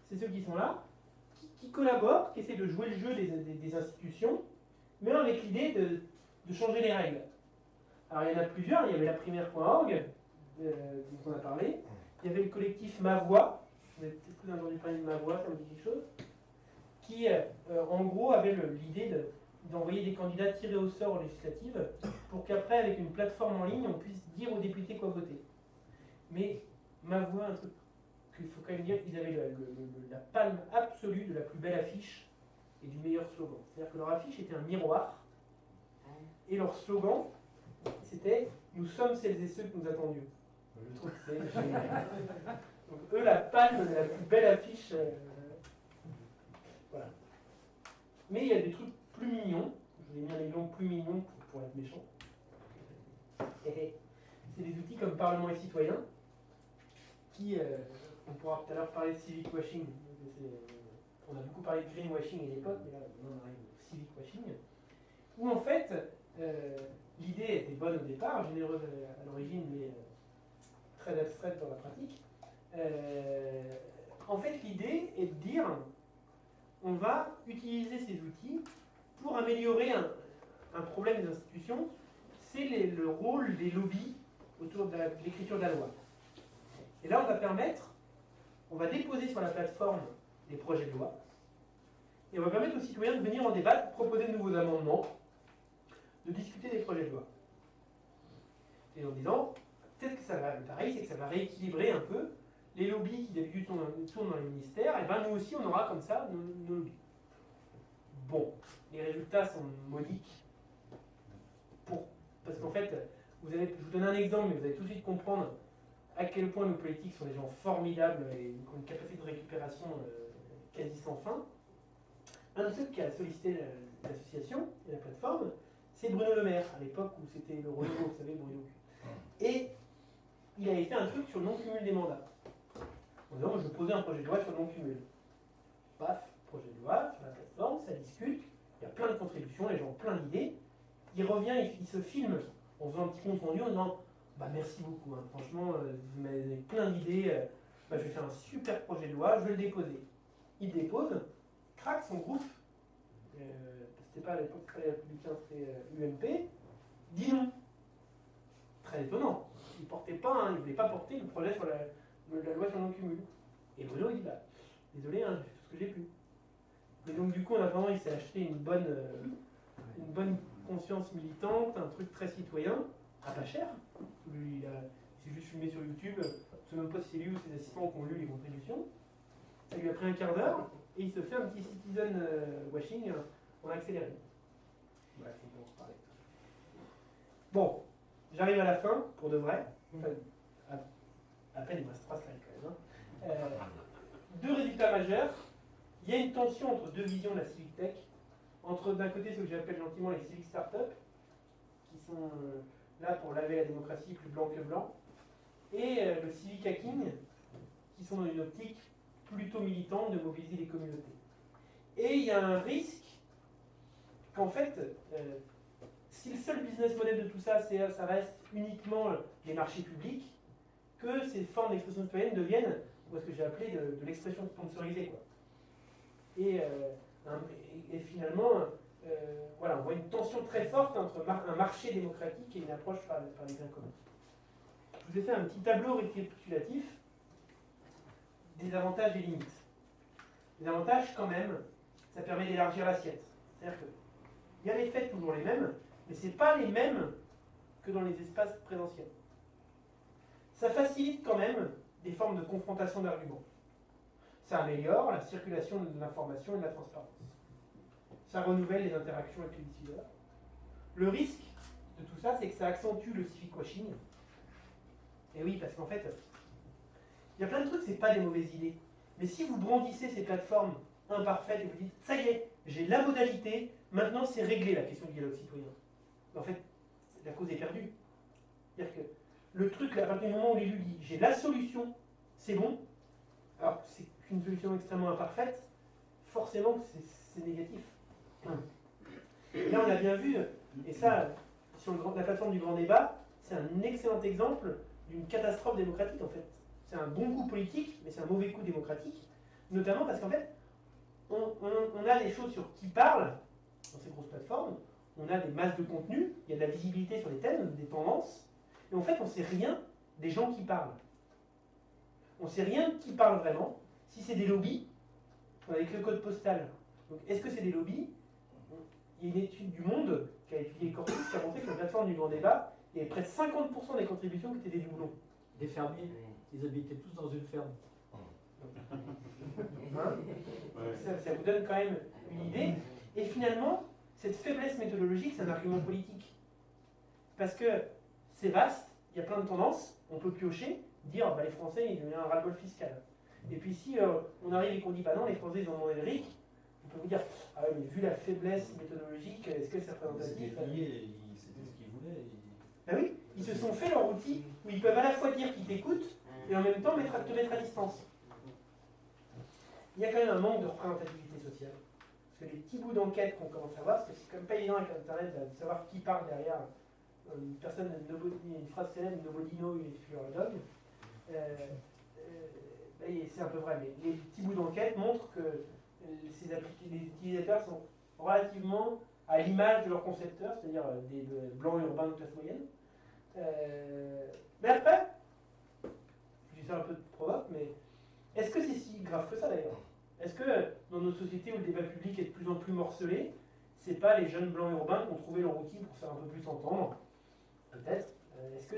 c'est ceux qui sont là, qui collaborent, qui essaient de jouer le jeu des institutions, mais avec l'idée de changer les règles. Alors, il y en a plusieurs. Il y avait la primaire.org, dont on a parlé. Il y avait le collectif Ma Voix. Vous avez peut-être entendu parler de Ma Voix, ça me dit quelque chose. Qui, en gros, avait l'idée d'envoyer des candidats tirés au sort aux législatives pour qu'après, avec une plateforme en ligne, on puisse dire aux députés quoi voter. Mais Ma Voix, un truc qu'il faut quand même dire, ils avaient la palme absolue de la plus belle affiche et du meilleur slogan. C'est-à-dire que leur affiche était un miroir et leur slogan, c'était « Nous sommes celles et ceux que nous attendions ». Je trouve que c'est génial. Donc eux, la palme de la plus belle affiche. Voilà. Mais il y a des trucs plus mignons. Je vous ai mis un exemple plus mignon pour être méchant. C'est des outils comme Parlement et Citoyen, qui, on pourra tout à l'heure parler de civic washing. On a beaucoup parlé de greenwashing à l'époque, mais là on arrive au civic washing, où en fait, l'idée était bonne au départ, généreuse à l'origine, mais très abstraite dans la pratique. En fait, l'idée est de dire, on va utiliser ces outils pour améliorer un problème des institutions, c'est le rôle des lobbies autour de l'écriture de la loi. Et là, on va déposer sur la plateforme des projets de loi, et on va permettre aux citoyens de venir en débattre, proposer de nouveaux amendements, de discuter des projets de loi. Et en disant, peut-être que ça va, pareil, c'est que ça va rééquilibrer un peu les lobbies qui d'habitude tournent dans les ministères, et bien nous aussi on aura comme ça nos lobbies. Bon, les résultats sont modiques, parce qu'en fait, je vous donne un exemple, mais vous allez tout de suite comprendre à quel point nos politiques sont des gens formidables et qui ont une capacité de récupération quasi sans fin. Un de ceux qui a sollicité l'association et la plateforme, c'est Bruno Le Maire, à l'époque où c'était le renouveau, vous savez, Bruno. Et il avait fait un truc sur le non-cumul des mandats. En disant, je posais un projet de loi sur le non-cumul. Paf, projet de loi, sur la plateforme, ça discute, il y a plein de contributions, les gens ont plein d'idées. Il revient, il se filme en faisant un petit compte rendu en disant, bah merci beaucoup, hein. Franchement, vous m'avez plein d'idées, je vais faire un super projet de loi, je vais le déposer. Il dépose, craque son groupe, c'était pas à l'époque très républicain, c'était UMP, dit non. Très étonnant. Il portait pas, hein, il voulait pas porter le projet sur la loi sur le non-cumul. Et Bruno il dit, bah, désolé, hein, j'ai fait ce que j'ai pu. Mais donc du coup, en attendant, il s'est acheté une bonne conscience militante, un truc très citoyen, à pas cher. Lui, il s'est juste filmé sur YouTube, je ne sais même pas si c'est lui ou ses assistants qui ont lu les contributions. Ça lui a pris un quart d'heure, et il se fait un petit citizen washing en accéléré. Bref, on peut en reparler. Bon, j'arrive à la fin, pour de vrai. Enfin, à peine, il me reste 3 slides quand même. Hein. Deux résultats majeurs. Il y a une tension entre deux visions de la civic tech. Entre d'un côté ce que j'appelle gentiment les civic startups, qui sont là pour laver la démocratie plus blanc que blanc, et le civic hacking, qui sont dans une optique plutôt militante de mobiliser les communautés. Et il y a un risque qu'en fait, si le seul business model de tout ça, ça reste uniquement les marchés publics, que ces formes d'expression citoyenne deviennent, ou ce que j'ai appelé de l'expression sponsorisée, quoi. Et finalement, voilà, on voit une tension très forte entre un marché démocratique et une approche par les biens communs. Je vous ai fait un petit tableau récapitulatif des avantages et limites. Les avantages, quand même, ça permet d'élargir l'assiette. C'est-à-dire qu'il y a les faits toujours les mêmes, mais ce n'est pas les mêmes que dans les espaces présentiels. Ça facilite quand même des formes de confrontation d'arguments. Ça améliore la circulation de l'information et de la transparence. Ça renouvelle les interactions avec les décideurs. Le risque de tout ça, c'est que ça accentue le civic washing. Et oui, parce qu'en fait, il y a plein de trucs, c'est pas des mauvaises idées. Mais si vous brandissez ces plateformes imparfaites et vous dites, ça y est, j'ai la modalité, maintenant c'est réglé la question du dialogue citoyen. En fait, la cause est perdue. C'est-à-dire que le truc, à partir du moment où l'élu dit, j'ai la solution, c'est bon, alors c'est une solution extrêmement imparfaite, forcément c'est négatif. Et là on a bien vu, et ça, sur la plateforme du grand débat, c'est un excellent exemple d'une catastrophe démocratique en fait. C'est un bon coup politique, mais c'est un mauvais coup démocratique, notamment parce qu'en fait, on a des choses sur qui parle dans ces grosses plateformes, on a des masses de contenu, il y a de la visibilité sur les thèmes, des tendances, et en fait on ne sait rien des gens qui parlent. On ne sait rien qui parle vraiment. Si c'est des lobbies, on a que le code postal. Donc est-ce que c'est des lobbies? Il y a une étude du Monde qui a étudié Corpus qui a montré que la plateforme du grand débat, il y avait près de 50% des contributions qui étaient des doublons. Des fermiers, ils habitaient tous dans une ferme. Hein? Ça vous donne quand même une idée. Et finalement, cette faiblesse méthodologique, c'est un argument politique. Parce que c'est vaste, il y a plein de tendances, on peut piocher, dire bah, les Français, ils ont eu un ras-le-bol fiscal. Et puis si on arrive et qu'on dit bah non, les Français, ils ont demandé le RIC, on peut vous dire ah ouais, mais vu la faiblesse méthodologique, est-ce que c'est C'était représentatif? plié, c'était ce qu'ils voulaient. Ben oui, ils se sont fait leur outil où ils peuvent à la fois dire qu'ils t'écoutent et en même temps te mettre à distance. Il y a quand même un manque de représentativité sociale. Parce que les petits bouts d'enquête qu'on commence à voir, parce que c'est quand même pas évident avec Internet de savoir qui parle derrière une personne, une phrase célèbre, nobody know if you're a dog. C'est un peu vrai, mais les petits bouts d'enquête montrent que les utilisateurs sont relativement à l'image de leurs concepteurs, c'est-à-dire des blancs urbains de classe moyenne. Mais après, je dis ça un peu de provoque, mais est-ce que c'est si grave que ça d'ailleurs? Est-ce que dans notre société où le débat public est de plus en plus morcelé, c'est pas les jeunes blancs urbains qui ont trouvé leur outil pour faire un peu plus entendre? Peut-être. Est-ce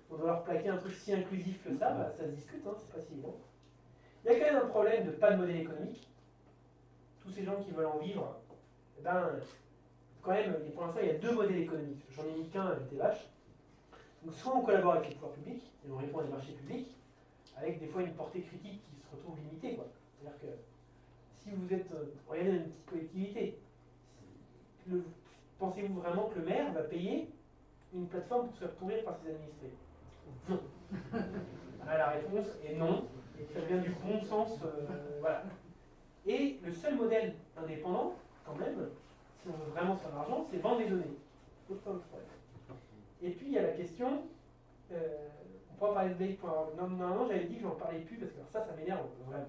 qu'on doit leur plaquer un truc si inclusif que ça? Bah, ça se discute, hein, c'est pas si évident. Il y a quand même un problème de pas de modèle économique. Tous ces gens qui veulent en vivre, eh ben, quand même, pour l'instant, il y a 2 modèles économiques. J'en ai mis qu'un, j'étais vache. Donc, soit on collabore avec les pouvoirs publics et on répond à des marchés publics, avec des fois une portée critique qui se retrouve limitée. C'est-à-dire que si vous êtes, regardez une petite collectivité, pensez-vous vraiment que le maire va payer une plateforme pour se faire pourrir par ses administrés? Non. La réponse est non. Ça vient du bon sens. Voilà. Et le seul modèle indépendant, quand même, si on veut vraiment faire de l'argent, c'est vendre des données. Autant de problème. Et puis il y a la question, on pourra parler de veille. Normalement, j'avais dit que j'en parlais plus parce que ça m'énerve vraiment.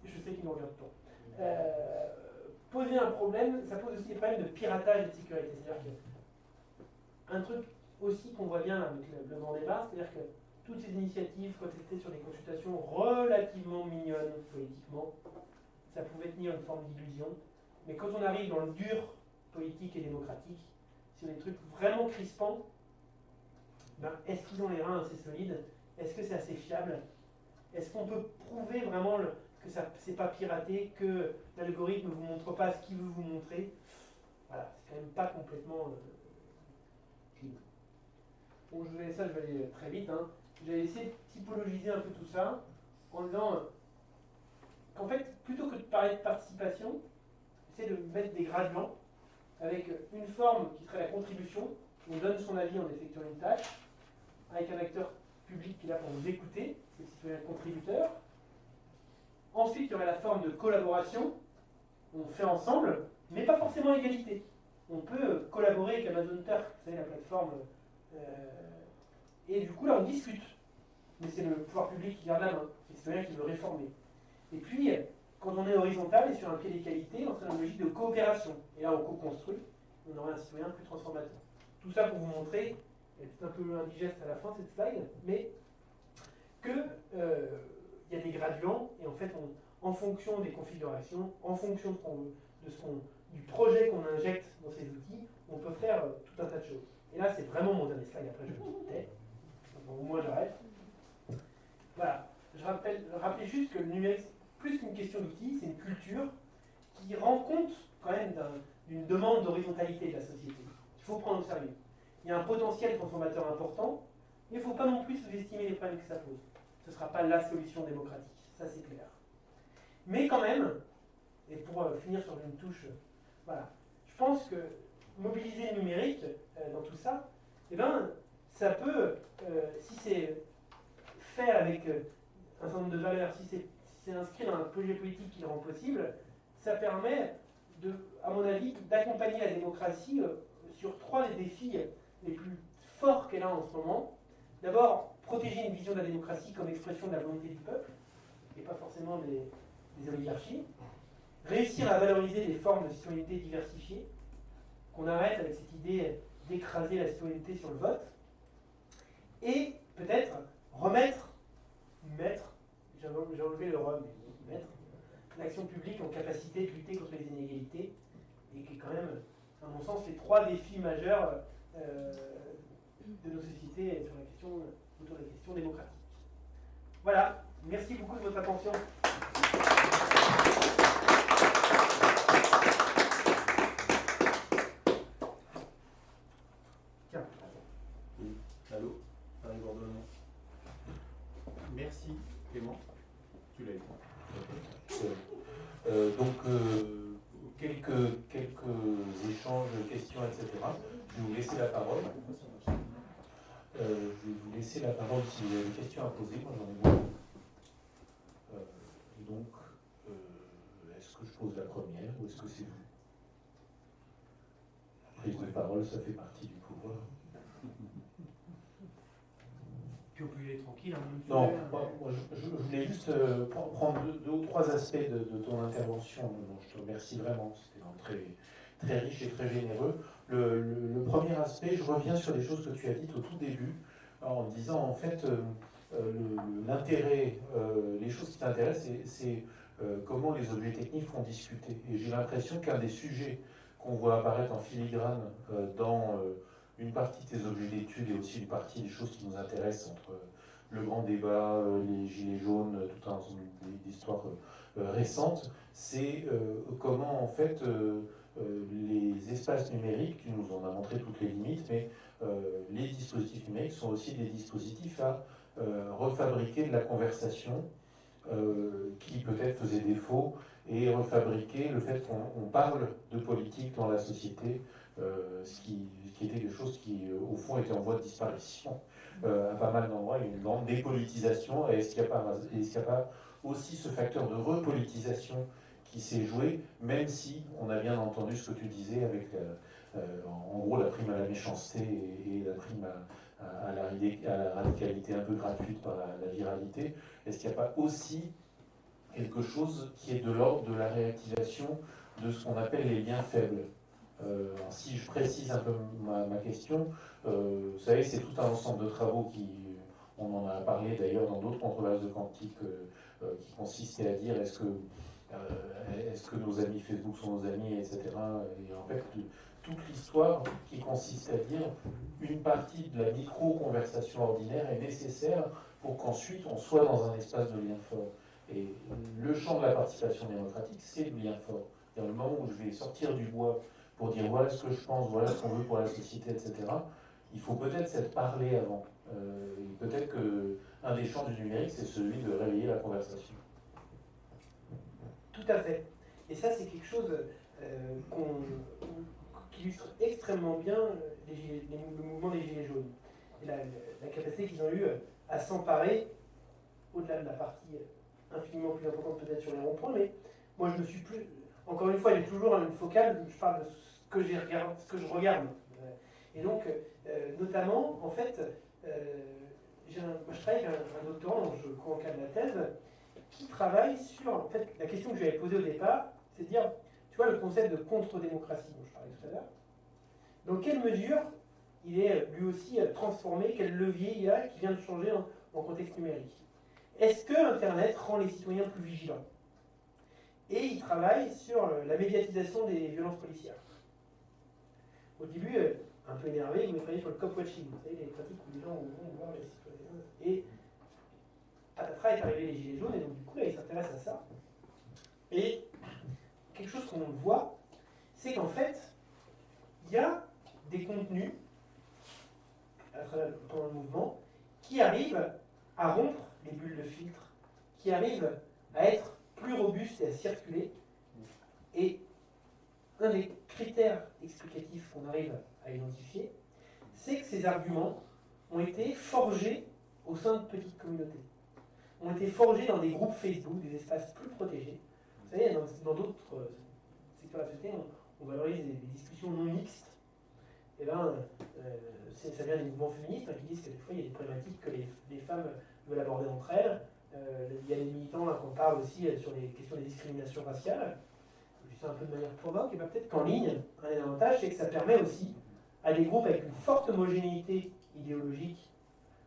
Je sais qu'il nous regarde pas. Poser un problème, ça pose aussi des problèmes de piratage et de sécurité. C'est-à-dire que un truc aussi qu'on voit bien avec le grand débat, c'est-à-dire que toutes ces initiatives contestées sur des consultations relativement mignonnes politiquement, ça pouvait tenir une forme d'illusion. Mais quand on arrive dans le dur politique et démocratique, sur des trucs vraiment crispants, ben, est-ce qu'ils ont les reins assez solides? Est-ce que c'est assez fiable? Est-ce qu'on peut prouver vraiment que c'est pas piraté, que l'algorithme ne vous montre pas ce qu'il veut vous montrer? Voilà, c'est quand même pas complètement clean. Bon, je vais aller très vite. Hein. J'ai essayé de typologiser un peu tout ça en disant qu'en fait, plutôt que de parler de participation, j'essaie de mettre des gradients avec une forme qui serait la contribution, on donne son avis en effectuant une tâche, avec un acteur public qui est là pour vous écouter, c'est le citoyen contributeur. Ensuite, il y aurait la forme de collaboration, on fait ensemble, mais pas forcément à égalité. On peut collaborer avec Amazon Turk, vous savez, la plateforme, et du coup là on discute. Mais c'est le pouvoir public qui garde la main, c'est le citoyen qui veut réformer. Et puis, quand on est horizontal et sur un pied d'égalité, on serait dans une logique de coopération. Et là on co-construit, on aurait un citoyen plus transformateur. Tout ça pour vous montrer, et c'est un peu indigeste à la fin cette slide, mais que il y a des graduants, et en fait, en fonction des configurations, en fonction du projet qu'on injecte dans ces outils, on peut faire tout un tas de choses. Et là, c'est vraiment mon dernier slide, après je me tais. Bon, au moins j'arrête. Voilà. Je rappelais juste que le numérique, plus qu'une question d'outils, c'est une culture qui rend compte quand même d'une demande d'horizontalité de la société. Il faut prendre au sérieux. Il y a un potentiel transformateur important, mais il ne faut pas non plus sous-estimer les problèmes que ça pose. Ce ne sera pas la solution démocratique, ça c'est clair. Mais quand même, et pour finir sur une touche, voilà, je pense que mobiliser le numérique dans tout ça, eh ben, ça peut, si c'est fait avec un certain nombre de valeurs, si c'est inscrit dans un projet politique qui le rend possible, ça permet, à mon avis, d'accompagner la démocratie sur 3 des défis les plus forts qu'elle a en ce moment. D'abord, protéger une vision de la démocratie comme expression de la volonté du peuple, et pas forcément des oligarchies. Réussir à valoriser des formes de citoyenneté diversifiées, qu'on arrête avec cette idée d'écraser la citoyenneté sur le vote. Et peut-être j'ai enlevé le rhum, mais mettre l'action publique en capacité de lutter contre les inégalités, et qui est quand même, à mon sens, les 3 défis majeurs de nos sociétés autour de la question démocratique. Voilà, merci beaucoup de votre attention. Allô ? laisser la parole. Je vais vous laisser la parole si vous avez des questions à poser. Moi, j'en ai beaucoup. Et donc, est-ce que je pose la première ou est-ce que c'est vous? La prise de parole, ça fait partie du pouvoir. Puis on peut y aller tranquille. Non, moi, je voulais juste prendre deux ou trois aspects de ton intervention. Donc, je te remercie vraiment, c'était très, très riche et très généreux. Le premier aspect, je reviens sur les choses que tu as dites au tout début, en disant en fait l'intérêt, les choses qui t'intéressent, c'est comment les objets techniques font discuter. Et j'ai l'impression qu'un des sujets qu'on voit apparaître en filigrane dans une partie de tes objets d'études et aussi une partie des choses qui nous intéressent entre le grand débat, les gilets jaunes, tout un ensemble d'histoires récentes, c'est comment en fait les espaces numériques, tu nous en as montré toutes les limites, mais les dispositifs numériques sont aussi des dispositifs à refabriquer de la conversation qui peut-être faisait défaut et refabriquer le fait qu'on parle de politique dans la société, ce qui était quelque chose qui, au fond, était en voie de disparition. À pas mal d'endroits, il y a une grande dépolitisation. Et est-ce qu'il n'y a pas aussi ce facteur de repolitisation qui s'est joué, même si on a bien entendu ce que tu disais avec, en gros, la prime à la méchanceté et la prime à la radicalité un peu gratuite par la viralité. Est-ce qu'il n'y a pas aussi quelque chose qui est de l'ordre de la réactivation de ce qu'on appelle les liens faibles? Si je précise un peu ma question, vous savez, c'est tout un ensemble de travaux on en a parlé d'ailleurs dans d'autres controverses de quantique, qui consistaient à dire est-ce que nos amis Facebook sont nos amis, etc. Et en fait, toute l'histoire qui consiste à dire une partie de la micro-conversation ordinaire est nécessaire pour qu'ensuite on soit dans un espace de lien fort. Et le champ de la participation démocratique, c'est le lien fort. C'est-à-dire le moment où je vais sortir du bois pour dire voilà ce que je pense, voilà ce qu'on veut pour la société, etc., il faut peut-être s'être parlé avant. Et peut-être qu'un des champs du numérique, c'est celui de réveiller la conversation. Tout à fait. Et ça, c'est quelque chose qui illustre extrêmement bien le mouvement des Gilets jaunes. Et la capacité qu'ils ont eue à s'emparer, au-delà de la partie infiniment plus importante peut-être sur les ronds-points, mais moi je me suis plus... Encore une fois, j'ai toujours une focale, je parle de ce que je regarde. Et donc, notamment, en fait, moi je travaille avec un doctorant, dont je co-encadre la thèse, qui travaille sur, en fait, la question que je lui avais posée au départ, c'est de dire, tu vois, le concept de contre-démocratie dont je parlais tout à l'heure, dans quelle mesure il est lui aussi transformé, quel levier il y a qui vient de changer en contexte numérique. Est-ce que Internet rend les citoyens plus vigilants? Et il travaille sur la médiatisation des violences policières. Au début, un peu énervé, il me travaillait sur le cop-watching, vous savez, les pratiques où les gens vont voir les citoyens. Et patatras est arrivé les gilets jaunes, et donc du coup, là, il s'intéresse à ça. Et quelque chose qu'on voit, c'est qu'en fait, il y a des contenus, pendant le mouvement, qui arrivent à rompre les bulles de filtre, qui arrivent à être plus robustes et à circuler. Et un des critères explicatifs qu'on arrive à identifier, c'est que ces arguments ont été forgés au sein de petites communautés, ont été forgés dans des groupes Facebook, des espaces plus protégés. Vous savez, dans d'autres secteurs de la société, on valorise des discussions non mixtes. Et bien, ça vient des mouvements féministes qui disent que des fois, il y a des problématiques que les femmes veulent aborder entre elles. Il y a des militants là, qu'on parle aussi sur les questions des discriminations raciales. Je dis ça un peu de manière provoque, et bien peut-être qu'en ligne, un des avantages, c'est que ça permet aussi à des groupes avec une forte homogénéité idéologique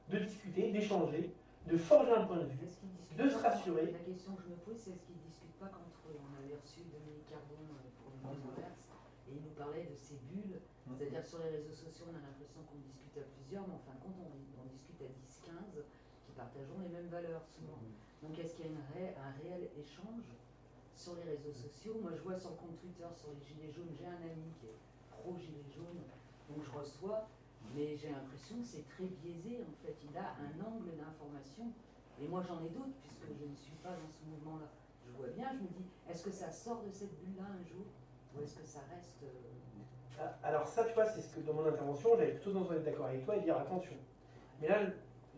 de discuter, d'échanger, de forger un point de vue, de se rassurer. La question que je me pose, c'est est-ce qu'ils ne discutent pas qu'entre eux? On avait reçu Dominique Carbon pour une controverse, et il nous parlait de ces bulles. C'est-à-dire sur les réseaux sociaux, on a l'impression qu'on discute à plusieurs, mais en fin de compte, on discute à 10-15 qui partageons les mêmes valeurs souvent. Donc est-ce qu'il y a un réel échange sur les réseaux sociaux? Moi je vois sur le compte Twitter, sur les Gilets jaunes, j'ai un ami qui est pro-Gilets jaunes, donc je reçois, mais j'ai l'impression que c'est très biaisé en fait. Il a un angle d'information, et moi j'en ai d'autres puisque je ne suis pas dans ce mouvement-là. Je vois bien, je me dis, est-ce que ça sort de cette bulle-là un jour, ou est-ce que ça reste Alors ça, tu vois, c'est ce que dans mon intervention, j'allais plutôt dans être d'accord avec toi et dire attention. Mais là,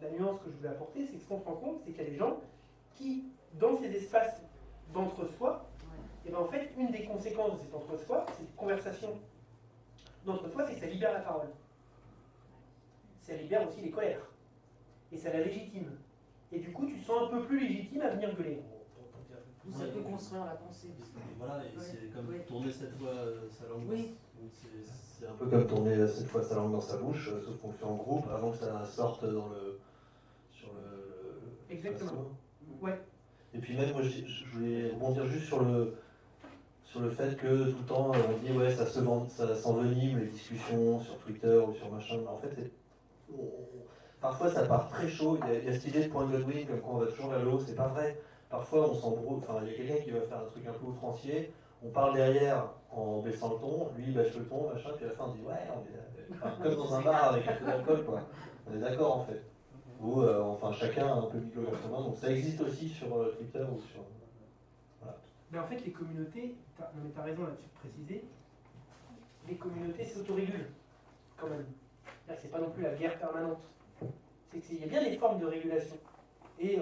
la nuance que je voulais apporter, c'est que ce qu'on se rend compte, c'est qu'il y a des gens qui, dans ces espaces d'entre-soi, et ben en fait, une des conséquences de cet entre-soi, cette conversation d'entre-soi, c'est que ça libère la parole. Ça libère aussi les colères. Et ça la légitime. Et du coup, tu te sens un peu plus légitime à venir gueuler. Ou ça peut construire la pensée. Voilà, et c'est comme tourner cette fois sa langue. Oui. C'est un peu comme tourner cette fois sa langue dans sa bouche, sauf qu'on le fait en groupe avant que ça sorte sur le. Exactement. Ouais. Et puis même, moi, je voulais rebondir juste sur le fait que tout le temps on dit ouais ça s'envenime les discussions sur Twitter ou sur machin. En fait, parfois ça part très chaud. Il y a cette idée de point Godwin comme quoi on va toujours vers le haut. C'est pas vrai. Parfois on s'embrouille. Enfin, il y a quelqu'un qui va faire un truc un peu outrancier. On parle derrière en baissant le ton. Lui il baisse le ton, machin. Puis à la fin on dit ouais, on est comme dans un bar avec un peu d'alcool quoi. On est d'accord en fait. Ou enfin chacun a un peu micro commun. Donc ça existe aussi sur Twitter ou sur. Voilà. Mais en fait, les communautés, mais tu as raison là-dessus de préciser, les communautés s'autorégulent quand même. C'est pas non plus la guerre permanente. C'est qu'il y a bien des formes de régulation. Et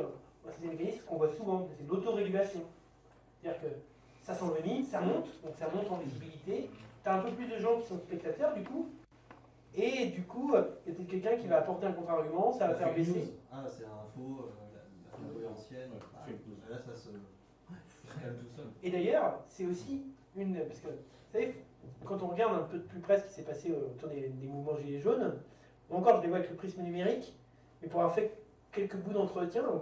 c'est un mécanisme qu'on voit souvent, c'est l'autorégulation. C'est-à-dire que ça s'envenime, ça monte, donc ça monte en visibilité. Tu as un peu plus de gens qui sont spectateurs du coup. Et du coup, il y a peut-être quelqu'un qui va apporter un contre-argument, ça va faire baisser. Ah, c'est un faux, la théorie ancienne. Là, ça se calme tout seul. Et d'ailleurs, c'est aussi une. Parce que, vous savez, quand on regarde un peu de plus près ce qui s'est passé autour des mouvements Gilets jaunes, ou encore je les vois avec le prisme numérique, mais pour avoir fait quelques bouts d'entretien, on se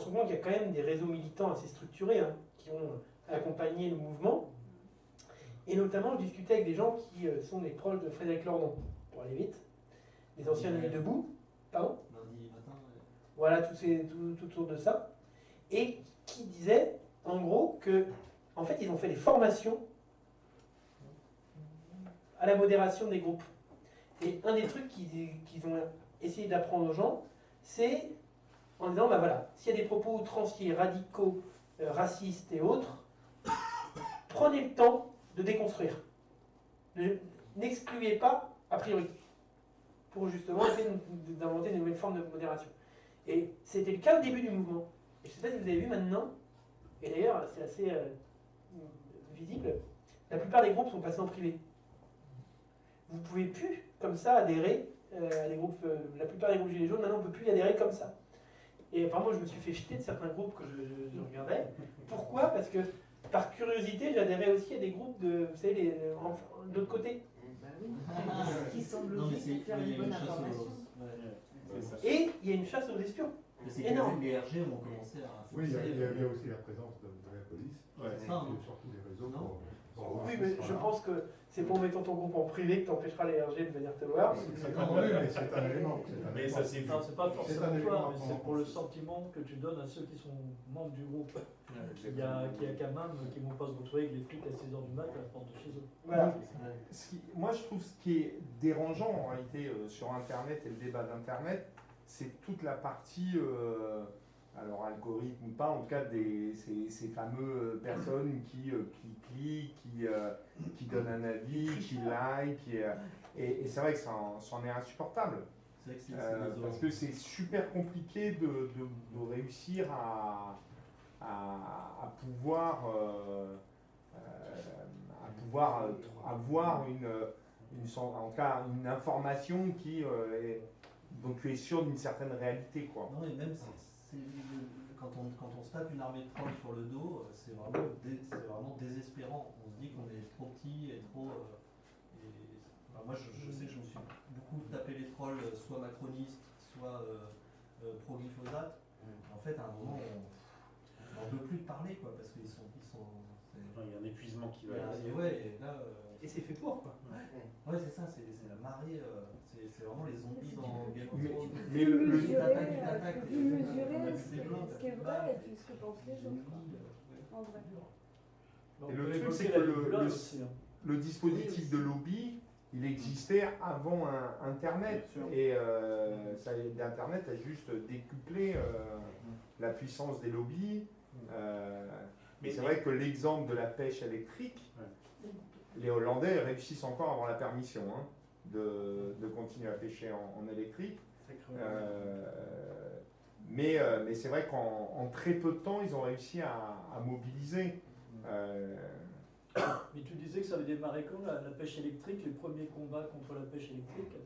rend compte qu'il y a quand même des réseaux militants assez structurés qui ont accompagné le mouvement. Et notamment, je discutais avec des gens qui sont des proches de Frédéric Lordon, pour aller vite, des anciens Nuits debout, pardon. Lundi matin. Voilà, tout autour de ça. Et qui disaient, en gros, que en fait, ils ont fait des formations à la modération des groupes. Et un des trucs qu'ils ont essayé d'apprendre aux gens, c'est en disant, bah voilà, s'il y a des propos outranciers, radicaux, racistes et autres, prenez le temps de déconstruire. N'excluez pas a priori, pour justement essayer d'inventer une nouvelle forme de modération. Et c'était le cas au début du mouvement. Et je ne sais pas si vous avez vu maintenant, et d'ailleurs c'est assez visible, la plupart des groupes sont passés en privé. Vous ne pouvez plus, comme ça, adhérer à des groupes, la plupart des groupes Gilets jaunes, maintenant on ne peut plus y adhérer comme ça. Et apparemment, je me suis fait jeter de certains groupes que je regardais. Pourquoi? Parce que, par curiosité, j'adhérais aussi à des groupes de, vous savez, de l'autre côté. Bah oui, qui semble logique pour faire une bonne information. Et il y a une chasse aux espions. C'est énorme. que les RG ont commencé à... Oui, il y a aussi la présence de la police, C'est ça, hein. surtout des réseaux Non. pour Oui, mais je pense que c'est pour mettre ton groupe en privé que tu empêcheras les RG de venir te voir. C'est entendu, mais c'est un élément. Mais ça s'est vu. Non, c'est pas C'est forcément un toi, élément mais à c'est prendre pour en le compte. sentiment que tu donnes à ceux qui sont membres du groupe. Il y a quand même qui vont pas se retrouver avec les flics à 6h du mat à la porte de chez eux. Voilà. Moi, je trouve ce qui est dérangeant en réalité sur Internet et le débat d'Internet, c'est toute la partie, alors algorithme ou pas, en tout cas ces fameuses personnes qui cliquent, qui donnent un avis, qui like, et c'est vrai que c'en est insupportable. C'est vrai que c'est Parce que c'est super compliqué de réussir à pouvoir avoir en tout cas une information dont tu es sûr d'une certaine réalité, quoi. Non, et même quand on se tape une armée de trolls sur le dos, c'est vraiment désespérant. On se dit qu'on est trop petit et trop... moi, je sais que je me suis beaucoup tapé les trolls, soit macronistes, soit pro-glyphosate. En fait, à un moment, on n'en peut plus de parler, quoi, parce qu'ils sont Il y a un épuisement qui va. et là... Et c'est fait pour, quoi. Ouais, c'est ça, c'est la marée, c'est vraiment les zombies dans Game of Thrones. Mais Plus le mesurer ce qui est vrai et puis ce que pensent les gens, quoi. En vrai. Et le truc, c'est que le dispositif de lobby, il existait avant Internet. Et Internet a juste décuplé la puissance des lobbies. Mais c'est vrai que l'exemple de la pêche électrique, les Hollandais réussissent encore à avoir la permission hein, de continuer à pêcher en électrique. Mais c'est vrai qu'en très peu de temps, ils ont réussi à mobiliser. Mais tu disais que ça avait démarré quand la pêche électrique, les premiers combats contre la pêche électrique?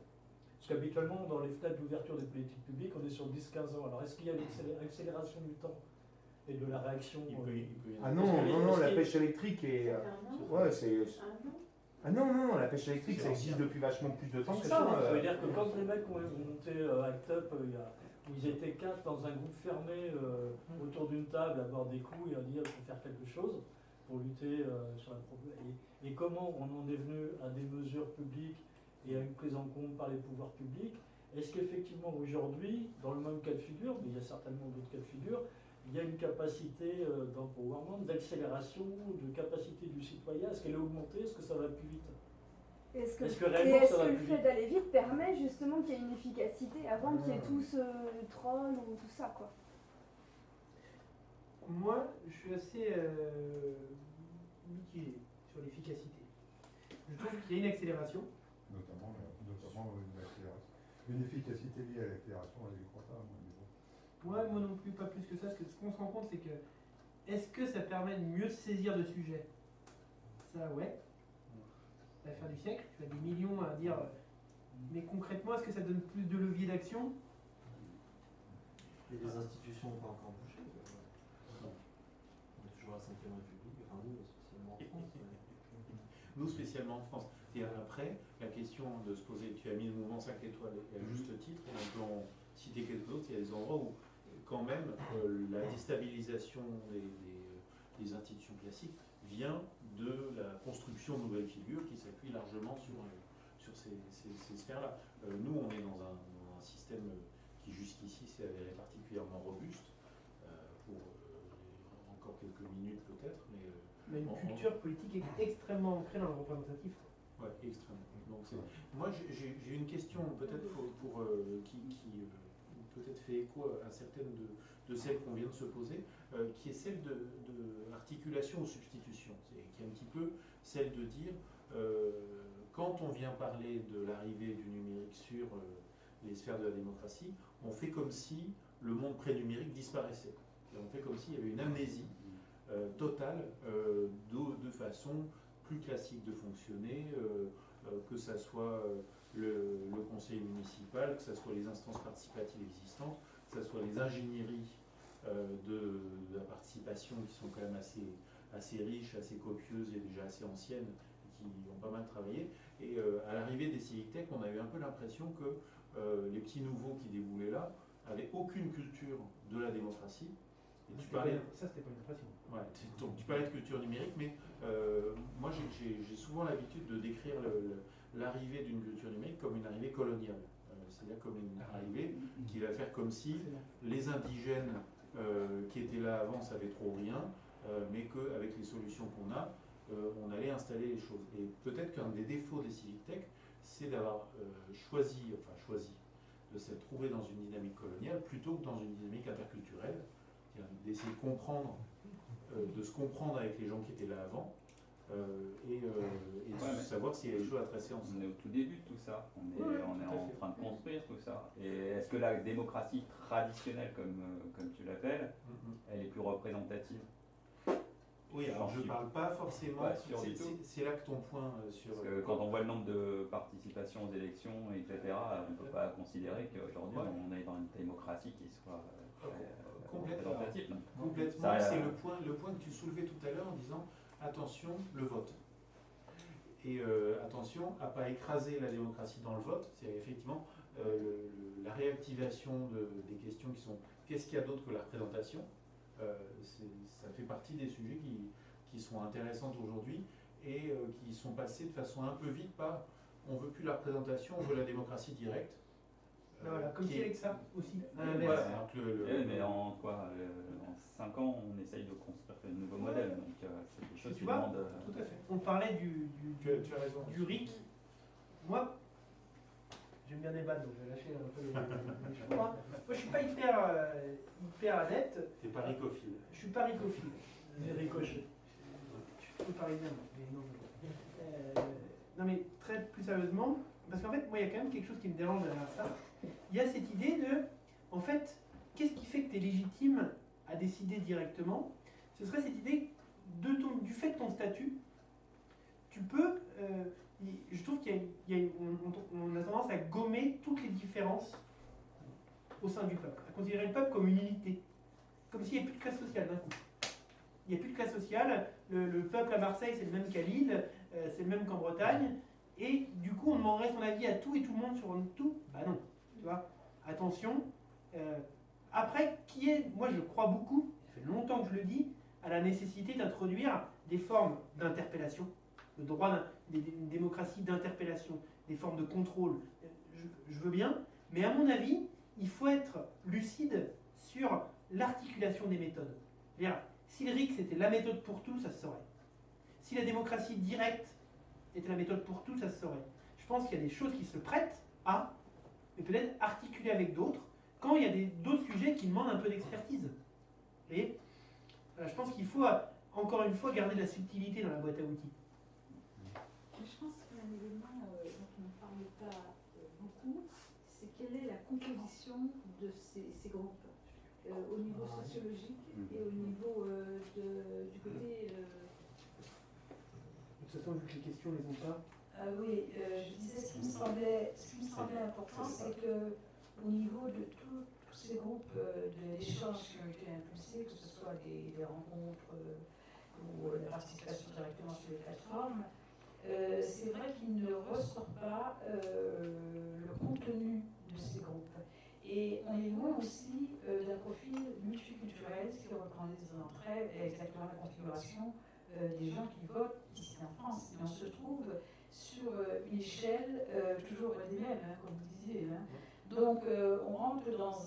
Parce qu'habituellement, dans les fenêtres d'ouverture des politiques publiques, on est sur 10-15 ans. Alors est-ce qu'il y a une accélération du temps et de la réaction Ah non, la pêche électrique est. Ouais, c'est. Ah non, la pêche électrique, ça existe depuis vachement plus de temps que ça. Ça veut dire que quand les mecs ont monté Act Up, où ils étaient 4 dans un groupe fermé autour d'une table à boire des coups et à dire qu'il faut faire quelque chose pour lutter sur la problème. Et comment on en est venu à des mesures publiques et à une prise en compte par les pouvoirs publics? Est-ce qu'effectivement aujourd'hui, dans le même cas de figure, mais il y a certainement d'autres cas de figure, il y a une capacité d'empowerment, d'accélération, de capacité du citoyen? Est-ce qu'elle est augmentée? Est-ce que ça va plus vite? Est-ce que réellement ça va le plus fait vite d'aller vite permet justement qu'il y ait une efficacité avant qu'il y ait tout ce troll ou tout ça quoi? Moi, je suis assez mitigé sur l'efficacité. Je trouve qu'il y a une accélération. Notamment une accélération. Une efficacité liée à l'accélération, je ne crois pas. Moi non plus, pas plus que ça. Parce que ce qu'on se rend compte, c'est que est-ce que ça permet de mieux se saisir de sujets? Ça, ouais. L'affaire du siècle, tu as des millions à dire. Mais concrètement, est-ce que ça donne plus de levier d'action? Et les institutions n'ont pas encore bougé. On est toujours à la 5e République, enfin nous, spécialement en France. Nous, spécialement en France. Et après, la question de se poser, tu as mis le mouvement 5 étoiles à juste titre, on peut en citer quelques autres, il y a des endroits où, quand même, la déstabilisation des institutions classiques vient de la construction de nouvelles figures qui s'appuient largement sur ces sphères-là. Nous, on est dans un système qui, jusqu'ici, s'est avéré particulièrement robuste, pour encore quelques minutes peut-être, mais une culture politique extrêmement ancrée dans le représentatif. Oui, extrêmement. Donc moi, j'ai une question peut-être qui peut-être fait écho à certaines de celles qu'on vient de se poser, qui est celle de articulation ou substitution, qui est un petit peu celle de dire, quand on vient parler de l'arrivée du numérique sur les sphères de la démocratie, on fait comme si le monde pré-numérique disparaissait. Et on fait comme s'il y avait une amnésie totale de façon plus classique de fonctionner, que ça soit le conseil municipal, que ce soit les instances participatives existantes, que ce soit les ingénieries de la participation qui sont quand même assez riches, assez copieuses et déjà assez anciennes, qui ont pas mal travaillé. Et à l'arrivée des Civic Tech, on a eu un peu l'impression que les petits nouveaux qui déboulaient là n'avaient aucune culture de la démocratie. Et Ça, c'était pas une impression. Ouais, donc tu parlais de culture numérique, mais moi j'ai souvent l'habitude de décrire l'arrivée d'une culture numérique comme une arrivée coloniale. C'est-à-dire comme une arrivée qui va faire comme si les indigènes qui étaient là avant savaient trop rien, mais qu'avec les solutions qu'on a, on allait installer les choses. Et peut-être qu'un des défauts des Civic Tech, c'est d'avoir choisi de s'être trouvé dans une dynamique coloniale plutôt que dans une dynamique interculturelle, d'essayer de comprendre, de se comprendre avec les gens qui étaient là avant, et de savoir s'il y a des choses à tracer ensemble. On est au tout début de tout ça, on est en train de construire tout ça. Et est-ce que la démocratie traditionnelle, comme tu l'appelles, elle est plus représentative? Oui, alors je ne parle pas forcément, c'est là que ton point sur... Parce que quand on voit le nombre de participations aux élections, etc., on ne peut pas considérer qu'aujourd'hui on est dans une démocratie qui soit représentative. Complètement, c'est le point que tu soulevais tout à l'heure en disant attention, le vote. Et attention à ne pas écraser la démocratie dans le vote, c'est effectivement la réactivation des questions qui sont qu'est-ce qu'il y a d'autre que la représentation. Ça fait partie des sujets qui sont intéressants aujourd'hui et qui sont passés de façon un peu vite par on ne veut plus la représentation, on veut la démocratie directe. Voilà, comme si avec ça aussi. Mais en 5 ans, on essaye de construire un nouveau modèle, donc c'est des choses qui demandent... Tout à fait. On parlait du RIC. Moi, j'aime bien débattre, donc je vais lâcher un peu les chevaux. Moi, je suis pas hyper adepte. T'es pas ricophile. Je suis pas ricophile. J'ai ricoché. Je suis plutôt parisien, mais non. Non mais très plus sérieusement, parce qu'en fait, moi, il y a quand même quelque chose qui me dérange derrière ça. Il y a cette idée de, en fait, qu'est-ce qui fait que tu es légitime à décider directement? Ce serait cette idée du fait de ton statut, tu peux, je trouve on a tendance à gommer toutes les différences au sein du peuple, à considérer le peuple comme une unité, comme s'il n'y avait plus de classe sociale d'un coup. Il n'y a plus de classe sociale, le peuple à Marseille c'est le même qu'à Lille, c'est le même qu'en Bretagne, et du coup on demanderait son avis à tout et tout le monde sur tout. Bah non, tu vois, attention. Après, moi je crois beaucoup, ça fait longtemps que je le dis, à la nécessité d'introduire des formes d'interpellation, le droit d'une démocratie d'interpellation, des formes de contrôle. Je veux bien, mais à mon avis, il faut être lucide sur l'articulation des méthodes. C'est-à-dire, si le RIC c'était la méthode pour tout, ça se saurait. Si la démocratie directe était la méthode pour tout, ça se saurait. Je pense qu'il y a des choses qui se prêtent à, mais peut-être articuler avec d'autres, quand il y a d'autres sujets qui demandent un peu d'expertise. Et je pense qu'il faut, encore une fois, garder de la subtilité dans la boîte à outils. Je pense qu'il y a un élément dont on ne parle pas beaucoup, c'est quelle est la composition de ces groupes au niveau sociologique et au niveau du côté... De toute façon, vu que les questions ne les ont pas. Oui, je disais ce qui me semblait important, c'est que au niveau de tous ces groupes d'échanges qui ont été impulsés, que ce soit des rencontres ou la participation directement sur les plateformes, c'est vrai qu'il ne ressort pas le contenu de ces groupes. Et on est loin aussi d'un profil multiculturel, ce qui représenterait exactement la configuration des gens qui votent ici en France. Et on se trouve sur une échelle toujours des mêmes, hein, comme vous disiez. Hein. Donc on rentre dans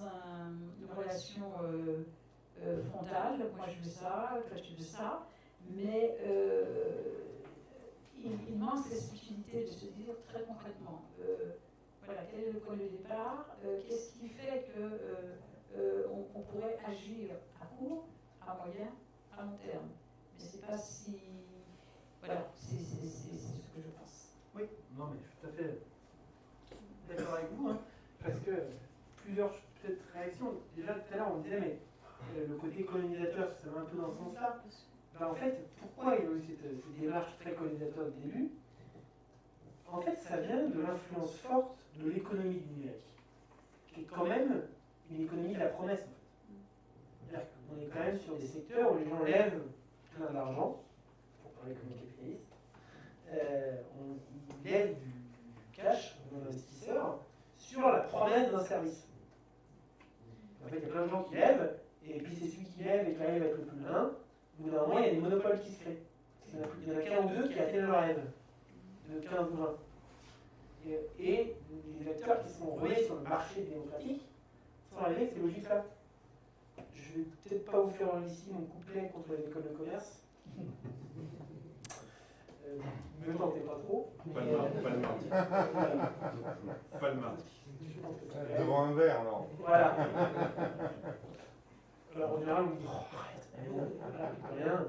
une relation frontale, moi je veux ça, toi tu veux ça, mais il manque cette subtilité de se dire très concrètement, voilà, quel est le point de départ, qu'est-ce qui fait qu'on pourrait agir à court, à moyen, à long terme. Mais c'est pas si... Voilà, c'est ce que je pense. Oui, non mais je suis tout à fait d'accord avec vous, hein, parce que plusieurs peut-être réactions. Déjà tout à l'heure on disait, mais le côté colonisateur, ça va un peu dans ce sens-là. Ben, en fait, pourquoi il y a eu cette démarche très colonisateur au début? En fait, ça vient de l'influence forte de l'économie du numérique, qui est quand même une économie de la promesse. En fait. On est quand même sur des secteurs où les gens lèvent plein d'argent, pour parler comme un capitaliste, on lève du cash aux investisseurs sur la promesse d'un service. En fait, il y a plein de gens qui lèvent, et puis c'est celui qui lève et qui arrive avec le plus malin. Au bout d'un moment, il y a des monopoles qui se créent. Il y en a qu'un ou deux qui atteignent leur rêve, de 15 ou 20. Et les acteurs qui sont reliés sur le marché démocratique sont arrivés avec ces logiques-là. Je vais peut-être pas vous faire ici mon couplet contre les écoles de commerce. Ne tentez pas trop. Pas de marque, pas de marque. Pas de marque. Devant un verre, alors. Voilà. Alors, en général, on dit oh, arrête, rien.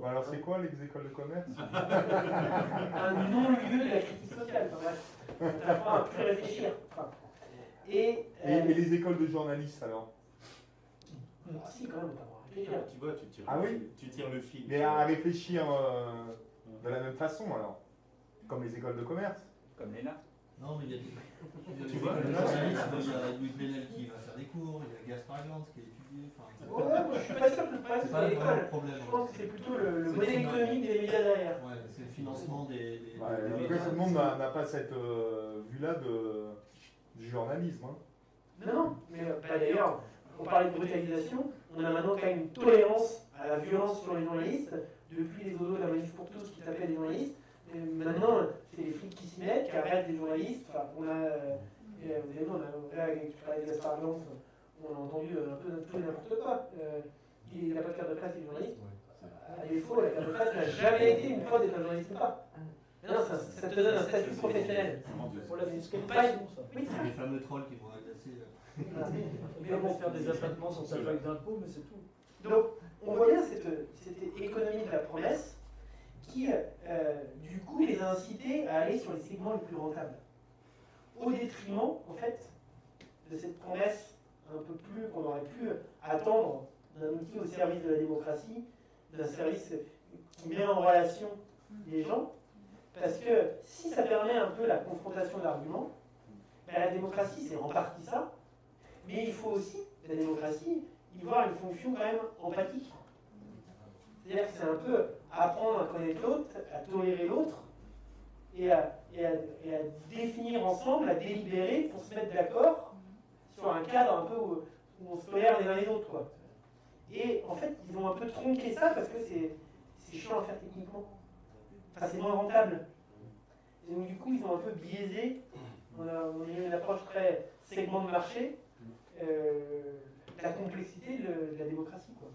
Bah alors, c'est quoi les écoles de commerce? Un non-lieu de la critique sociale, quand même. On t'apprend à plus réfléchir. Enfin, et les écoles de journalistes, alors? Si, quand même, on peut réfléchir. Tu vois, tu tires le fil. Mais à réfléchir de la même façon, alors? Comme les écoles de commerce? Comme l'ENA. Non, mais il y a des tu vois, il y a Louis Blenel qui va faire des cours, il y a Gaspard Glanz qui a étudié. Ouais, moi, je suis pas sûr que le problème c'est c'est l'école. problème. Je pense que c'est plutôt le modèle économique des médias derrière. Ouais, c'est le financement des Après, tout le monde n'a pas cette vue-là du journalisme. Hein. Non, mais d'ailleurs, on parlait de brutalisation, on a maintenant quand même une tolérance à la violence sur les journalistes, depuis les odos de la manif pour tous qui tapaient les journalistes. Et maintenant, c'est les flics qui s'y mettent, qui arrêtent les journalistes. Enfin, on a, vous avez vu, tu parlais de Gaspard Glanz, on a entendu un peu tout et n'importe quoi. Il n'a pas de carte de presse, il est journaliste. À défaut, la carte de presse n'a jamais été une preuve d'être un journaliste ou pas. Non, ça te donne un statut professionnel. Pour la fiscalité, ça. Oui, les fameux trolls qui vont agresser. Ils vont faire des abattements sans sa feuille d'impôt, mais c'est tout. Donc, on voit bien cette économie de la promesse qui, du coup, les a incités à aller sur les segments les plus rentables. Au détriment, en fait, de cette promesse un peu plus qu'on aurait pu attendre d'un outil au service de la démocratie, d'un service qui met en relation les gens. Parce que si ça permet un peu la confrontation d'arguments, ben la démocratie, c'est en partie ça, mais il faut aussi, la démocratie, y voir une fonction quand même empathique. C'est-à-dire que c'est un peu apprendre à connaître l'autre, à tolérer l'autre, et à définir ensemble, à délibérer pour se mettre d'accord sur un cadre un peu où on se tolère les uns les autres, quoi. Et en fait, ils ont un peu tronqué ça parce que c'est chiant à faire techniquement. Enfin, c'est moins rentable. Et donc, du coup, ils ont un peu biaisé. On a eu une approche très segment de marché, la complexité de la démocratie, quoi.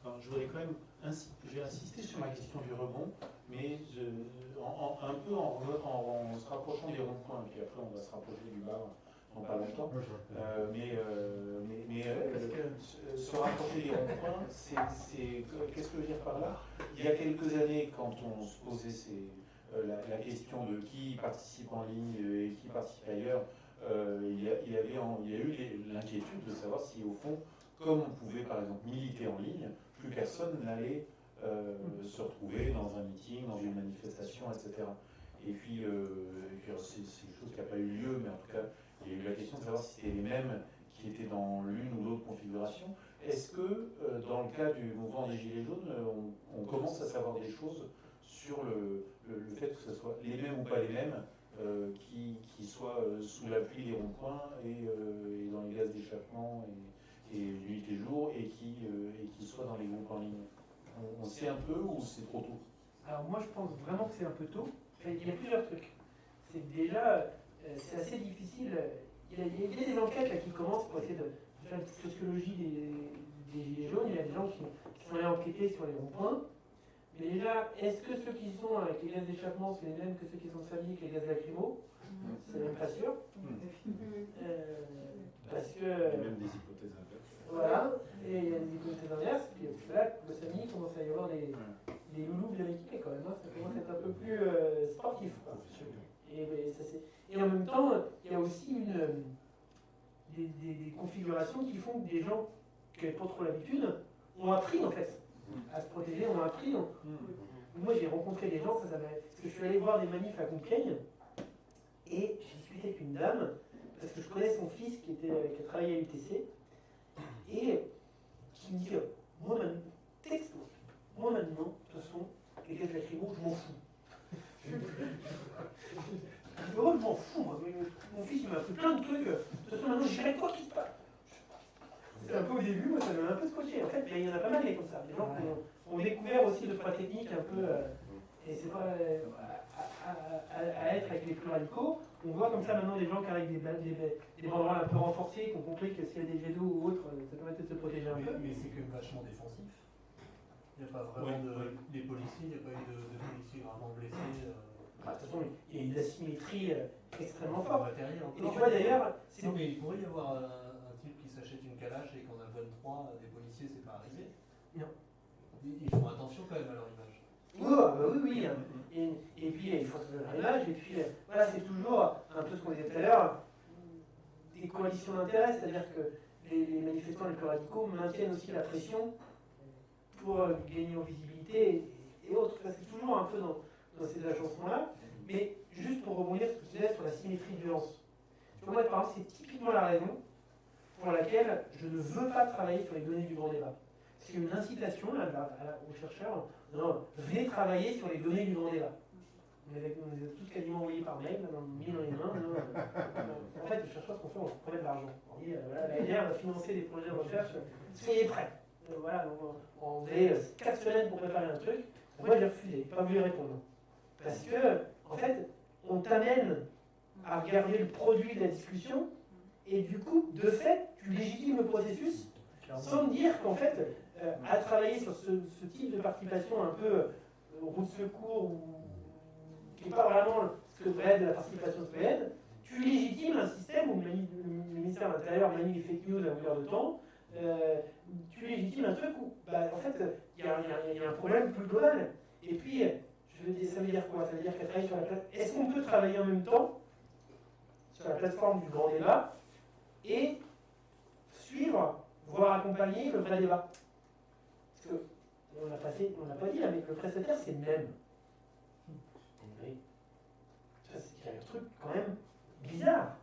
Alors, je voudrais quand même j'ai insisté sur la question du rebond, mais un peu en se rapprochant des ronds-points, puis après on va se rapprocher du bar dans pas longtemps. Se rapprocher des ronds-points, qu'est-ce que je veux dire par là? Il y a quelques années, quand on se posait la question de qui participe en ligne et qui participe ailleurs, il y a eu l'inquiétude de savoir si au fond, comme on pouvait par exemple militer en ligne, plus personne n'allait se retrouver dans un meeting, dans une manifestation, etc. Et puis, c'est une chose qui n'a pas eu lieu, mais en tout cas, il y a eu la question de savoir si c'était les mêmes qui étaient dans l'une ou l'autre configuration. Est-ce que, dans le cas du mouvement des Gilets jaunes, on commence à savoir des choses sur le fait que ce soit les mêmes ou pas les mêmes qui soient sous la pluie des ronds-points et dans les gaz d'échappement et nuit et jour et qui soient dans les groupes en ligne? On sait un peu ou c'est trop tôt? Alors moi je pense vraiment que c'est un peu tôt. Enfin, il y a plusieurs trucs. C'est déjà, c'est assez difficile. Il y a des enquêtes là, qui commencent pour essayer de faire une sociologie des Gilets jaunes. Il y a des gens qui sont allés enquêter sur les ronds-points. Mais déjà, est-ce que ceux qui sont avec les gaz d'échappement, c'est les mêmes que ceux qui sont familles avec les gaz lacrymaux? C'est même pas sûr. Parce que... Il y a même des hypothèses inverses. Voilà, et il y a des hypothèses inverses. Puis là, le samedi, il commence à y avoir des loulous bien équipés quand même. Hein. Ça commence à être un peu plus sportif. Et en même temps, il y a aussi des configurations qui font que des gens qui n'avaient pas trop l'habitude ont appris en fait à se protéger, ont appris. Moi j'ai rencontré des gens, parce que je suis allé voir des manifs à Compiègne et j'ai discuté avec une dame, parce que je connais son fils qui a travaillé à l'UTC, et qui me dit moi maintenant, de toute façon, les gaz lacrymaux, je m'en fous. Je m'en fous, moi. Mon fils il m'a appris plein de trucs. De toute façon, maintenant, j'irai quoi qu'il se passe. C'est un peu au début, moi, ça m'a un peu scotché. En fait, il y en a pas mal des comme ça. Des gens qui ont découvert aussi deux trois techniques un peu. Et c'est pas à être avec les plus radicaux. On voit comme ça maintenant des gens qui arrivent des banderoles un peu renforcées, qui ont compris que s'il y a des jets d'eau ou autre, ça permettait de se protéger un peu. Mais c'est que vachement défensif. Il n'y a pas vraiment des policiers, il n'y a pas eu de policiers vraiment blessés. De toute façon, il y a une asymétrie extrêmement forte. Et tu vois d'ailleurs. Non, mais il pourrait y avoir un type qui s'achète une calache et qu'en a 23, des policiers, c'est pas arrivé. Non. Ils font attention quand même à leur image. Oui. Et puis il faut trouver leur image. Et puis voilà, c'est toujours un peu ce qu'on disait tout à l'heure, des coalitions d'intérêts, c'est-à-dire que les manifestants les plus radicaux maintiennent aussi la pression pour gagner en visibilité et autres. C'est toujours un peu dans ces agencements-là. Mais juste pour rebondir sur ce que tu disais sur la symétrie de violence. Tu vois, moi, par exemple, c'est typiquement la raison pour laquelle je ne veux pas travailler sur les données du grand débat. C'est une incitation là, aux chercheurs. Non, venez travailler sur les données du grand débat. On les a tous quasiment envoyés par mail, mis dans les mains. En fait, les chercheurs, ce qu'on fait, on promet de l'argent. On dit, voilà, la LR va financer des projets de recherche, soyez prêts. Voilà, on faisait 4 semaines pour préparer un truc. Moi, j'ai refusé, pas voulu répondre. Parce que, en fait, on t'amène à regarder le produit de la discussion, et du coup, de fait, tu légitimes le processus, sans me dire qu'en fait, à travailler sur ce type de participation un peu roue de secours, ou qui n'est pas vraiment ce que devrait être de la participation citoyenne, tu légitimes un système où le ministère de l'Intérieur manie les fake news à longueur de temps, tu légitimes un truc où, en fait, il y a un problème plus global. Et puis, Ça veut dire quoi? Ça veut dire qu'elle travaille sur la plateforme. Est-ce qu'on peut travailler en même temps sur la plateforme du grand débat et suivre, voire accompagner le vrai débat? Parce que, on l'a pas dit, mais le prestataire, c'est le même. Oui. Ça, c'est un truc quand même bizarre.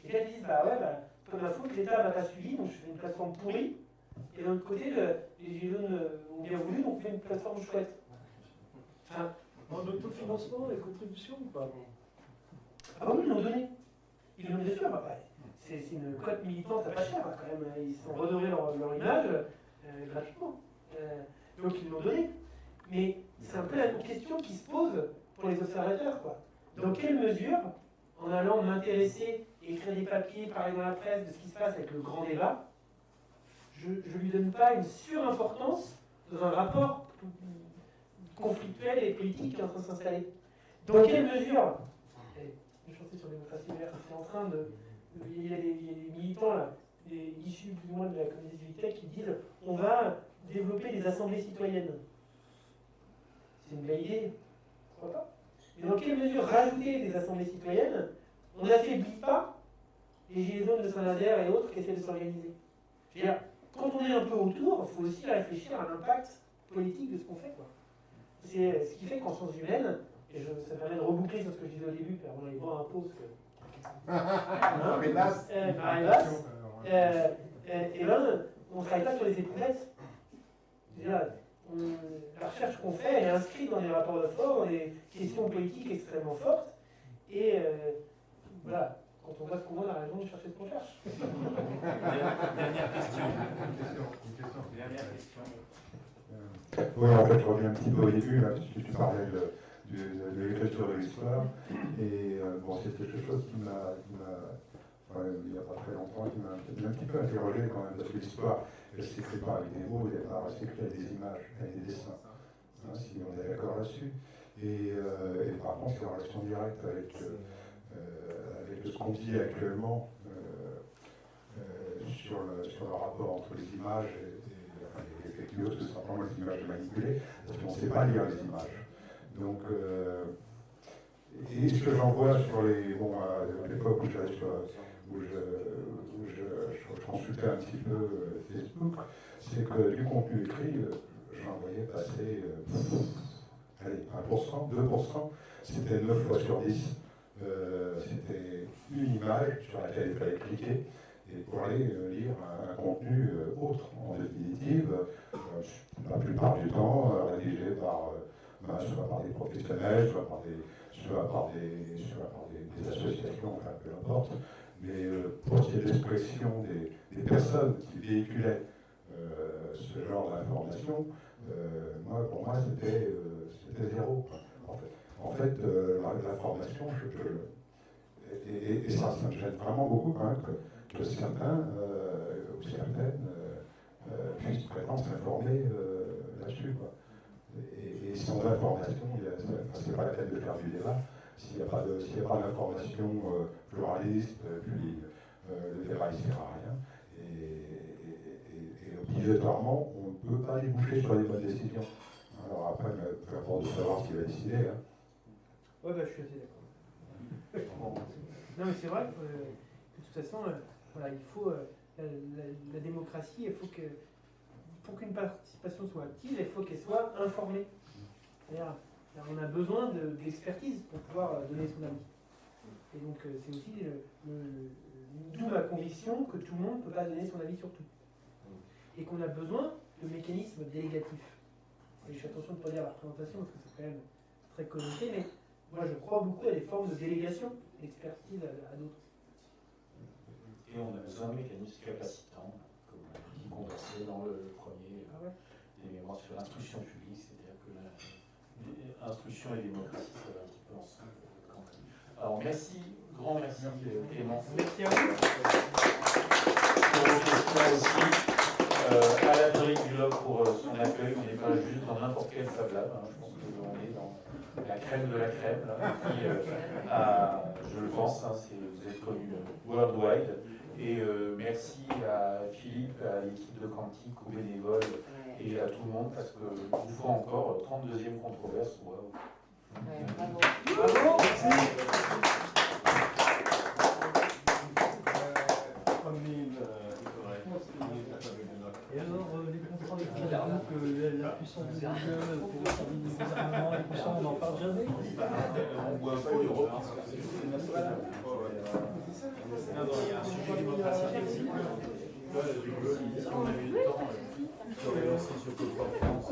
Et là, ils disent, bah ouais, comme ma faute, l'État m'a pas suivi, donc je fais une plateforme pourrie. Et d'un autre côté, les Gilets jaunes ont bien voulu, donc on fait une plateforme chouette. Enfin, en autofinancement, les contributions ou pas? Ah oui, ils l'ont donné. Ils l'ont bien sûr. C'est une cote militante à pas cher, quand même. Ils se sont redorés leur image gratuitement. Donc ils l'ont donné. Mais c'est un peu la question qui se pose pour les observateurs, quoi. Dans quelle mesure, en allant m'intéresser, écrire des papiers, parler dans la presse de ce qui se passe avec le grand débat, je ne lui donne pas une surimportance dans un rapport conflictuel et politique qui est en train de s'installer. Dans quelle mesure, je pensais sur démocratie verte, c'est en train de... Il y a des militants là, issus plus ou moins de la communauté du tech qui disent on va développer des assemblées citoyennes. C'est une belle idée, pourquoi pas? Mais dans quelle mesure rajouter des assemblées citoyennes, on n'affaiblit pas les gilets jaunes de Saint-Nazaire et autres qui essaient de s'organiser? Je veux dire, quand on est un peu autour, il faut aussi réfléchir à l'impact politique de ce qu'on fait, quoi. C'est ce qui fait qu'en sciences humaines, et ça me permet de reboucler sur ce que je disais au début, puis avant d'aller boire un pot, parce que... et ben, on ne travaille pas sur les éprouvettes. La recherche qu'on fait, elle est inscrite dans des rapports de force, dans des questions politiques extrêmement fortes, et voilà, quand on voit ce qu'on voit, on a raison de chercher ce qu'on cherche. Dernière question. Dernière question. Oui, en fait, je reviens un petit peu au début, là, parce que tu parlais de l'écriture de l'histoire, et bon, c'est quelque chose qui m'a, il n'y a pas très longtemps, qui m'a un petit peu interrogé quand même, parce que l'histoire, elle ne s'écrit pas avec des mots au départ, elle s'écrit avec des images, avec des dessins, hein, si on est d'accord là-dessus, et par contre, c'est en relation directe avec ce qu'on dit actuellement sur le rapport entre les images et les fake news, tout simplement les images manipulées, parce qu'on ne sait pas lire les images. Donc, et ce que j'en vois sur les... Bon, à l'époque où je consultais un petit peu Facebook, c'est que du contenu écrit, j'en voyais passer, allez, 1%, 2%, c'était 9 fois sur 10. C'était une image sur laquelle il fallait cliquer et pour aller lire un contenu autre, en définitive, la plupart du temps rédigé soit par des professionnels, soit par des associations, enfin peu importe, mais pour ce qui est de l'expression des personnes qui véhiculaient ce genre d'information, pour moi c'était zéro. En fait, l'information, et ça me gêne vraiment beaucoup quand même que certains ou certaines puissent prétendre s'informer là-dessus. Et sans information, c'est pas la peine de faire du débat. S'il n'y a pas d'information pluraliste, puis le débat ne sert à rien. Et obligatoirement, on ne peut pas déboucher sur les bonnes décisions. Alors après, peu importe de savoir ce qu'il va décider. Hein. Ouais, je suis assez d'accord. Non, mais c'est vrai que de toute façon, voilà, il faut la démocratie, il faut que pour qu'une participation soit active, il faut qu'elle soit informée. C'est-à-dire, on a besoin d'expertise pour pouvoir donner son avis. Et donc, c'est aussi d'où ma conviction que tout le monde ne peut pas donner son avis sur tout. Et qu'on a besoin de mécanismes délégatifs. Et je fais attention de ne pas dire la représentation, parce que c'est quand même très connoté, mais moi je crois beaucoup à des formes de délégation, d'expertise à d'autres. Et on a besoin de mécanismes capacitants, comme on a dit conversé dans le premier élément sur l'instruction publique, c'est-à-dire que l'instruction et la démocratie, ça va un petit peu ensemble. Alors grand merci Clément. Merci à vous. Pour vos questions aussi. À la Frédéric Duloc pour son accueil, on n'est pas juste dans n'importe quel Fab Lab, hein. Je pense qu'on est dans la crème de la crème, là, qui, je le pense, hein, vous êtes connu worldwide, Et merci à Philippe, à l'équipe de Quantique, aux bénévoles et à tout le monde, parce qu'une fois encore, 32e controverse. Waouh. Bravo. Bravo. Et alors, les contrats avec Facebook, la puissance de Google pour servir des gouvernements et tout ça, on n'en parle jamais. On voit un peu l'Europe. Il y a un sujet démocratique aussi. Si on avait eu le temps, j'aurais lancé sur Code for France.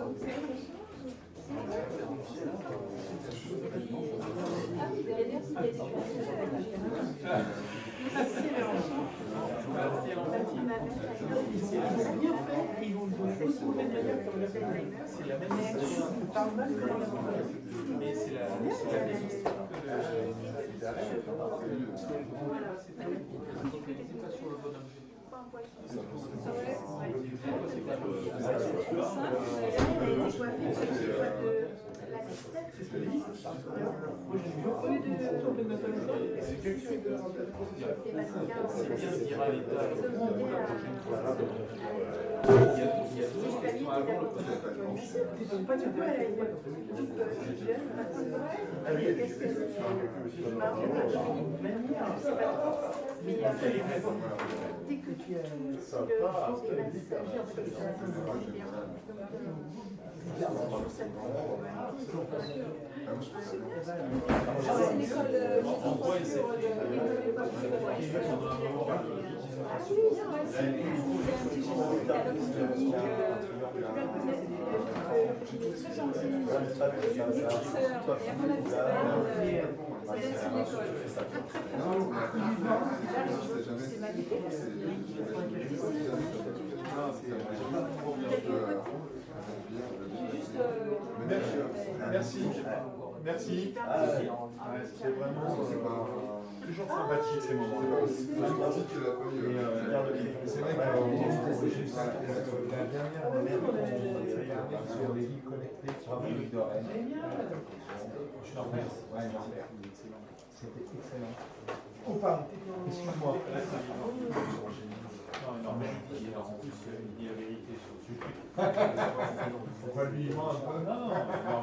C'est la même histoire. Mais c'est la même histoire Dès que tu Merci. C'est vraiment toujours sympathique ces moments. C'est vrai que la dernière année sur les villes connectées sur la ville de Rennes. Je t'en remercie. C'était excellent. Oh pardon, excuse-moi. Non, mais en plus, il dit la vérité sur le sujet. Faut pas lui dire un peu. Non,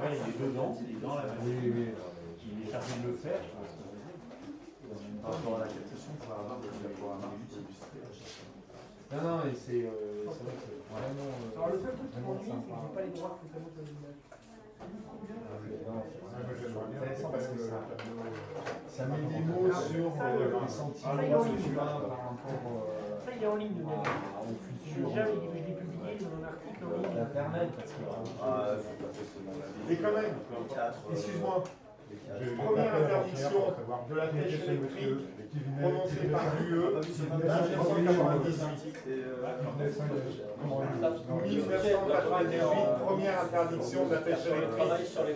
il est dedans, il est dans la machine. Il est chargé de le faire. Par rapport à la captation, il faut avoir des programmes utiles. Non, et c'est vrai que c'est vraiment. Alors, le seul truc qui m'ennuie, c'est que j'ai pas les droits que ça monte dans l'image. Intéressant parce que ça met des mots sur les sentiments que tu as par rapport ça, il est en ligne. au futur. Déjà, je l'ai publié dans un article en ligne. Internet, parce que. Et quand même, excuse-moi. Première interdiction de la pêche électrique prononcée par l'UE en 1998. 1998, première interdiction de la pêche électrique. On travaille sur les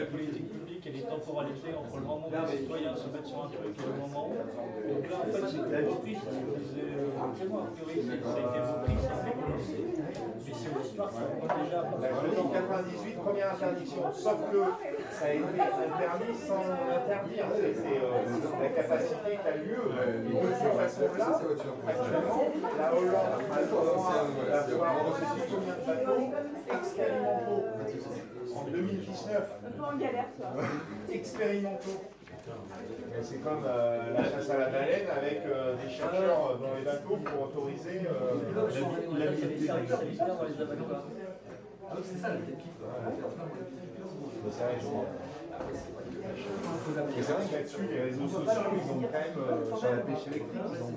politiques publiques et les temporalités entre le moment où les citoyens se mettent sur un truc et le moment où. Donc là, en fait, c'est la reprise, rappelez-moi, a priori, ça a été repris, ça a fait commencer. Mais c'est l'histoire, ça remonte déjà. En 1998, première interdiction, sauf que ça a été interdit sans interdire. C'est la capacité qu'a l'UE. Et de cette façon-là, actuellement, la Hollande a le droit d'avoir reçu combien de bateaux expérimentaux en 2019. Un peu en galère, toi. Expérimentaux. C'est comme la chasse à la baleine avec des chercheurs dans les bateaux pour autoriser la vie. Ah oui, c'est ça, le défi. C'est vrai que là-dessus, les réseaux sociaux, ils ont quand même, sur la pêche électrique, ils ont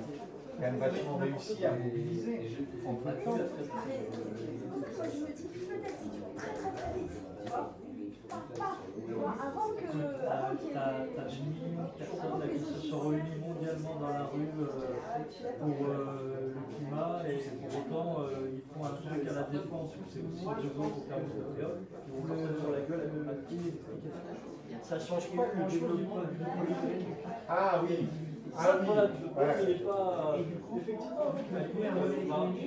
quand même vachement réussi à mobiliser. En peu de temps. Je me dis peut-être si tu vas très très vite, tu vois, avant qu'il y ait T'as 10 millions de personnes qui se sont réunies mondialement dans la rue pour le climat et pour autant ils font un truc à la défense où c'est aussi deux autres au carreau qui vont leur sur la gueule avec l'électrification. Ça change pas grand chose du point de vue politique. Ah oui. Ah oui. Il n'est pas. Effectivement, vu que la lumière va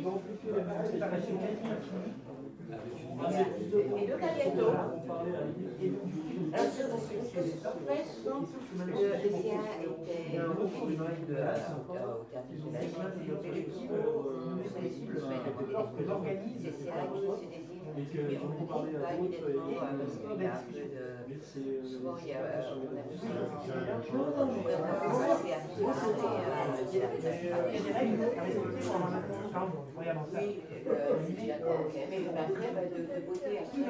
amplifier la manifestation. Et donc à bientôt. On parlait à Alors, en fait, donc, le CA était au théâtre de la Ville, et le Kimo, c'est les semaines après l'organise, c'est CA qui se désigne, mais on ne dit pas immédiatement, parce qu'il y a un peu de... Souvent, il y a... On a plus de... Il y a des règles à respecter pour avoir un compte, oui, mais après, de voter après...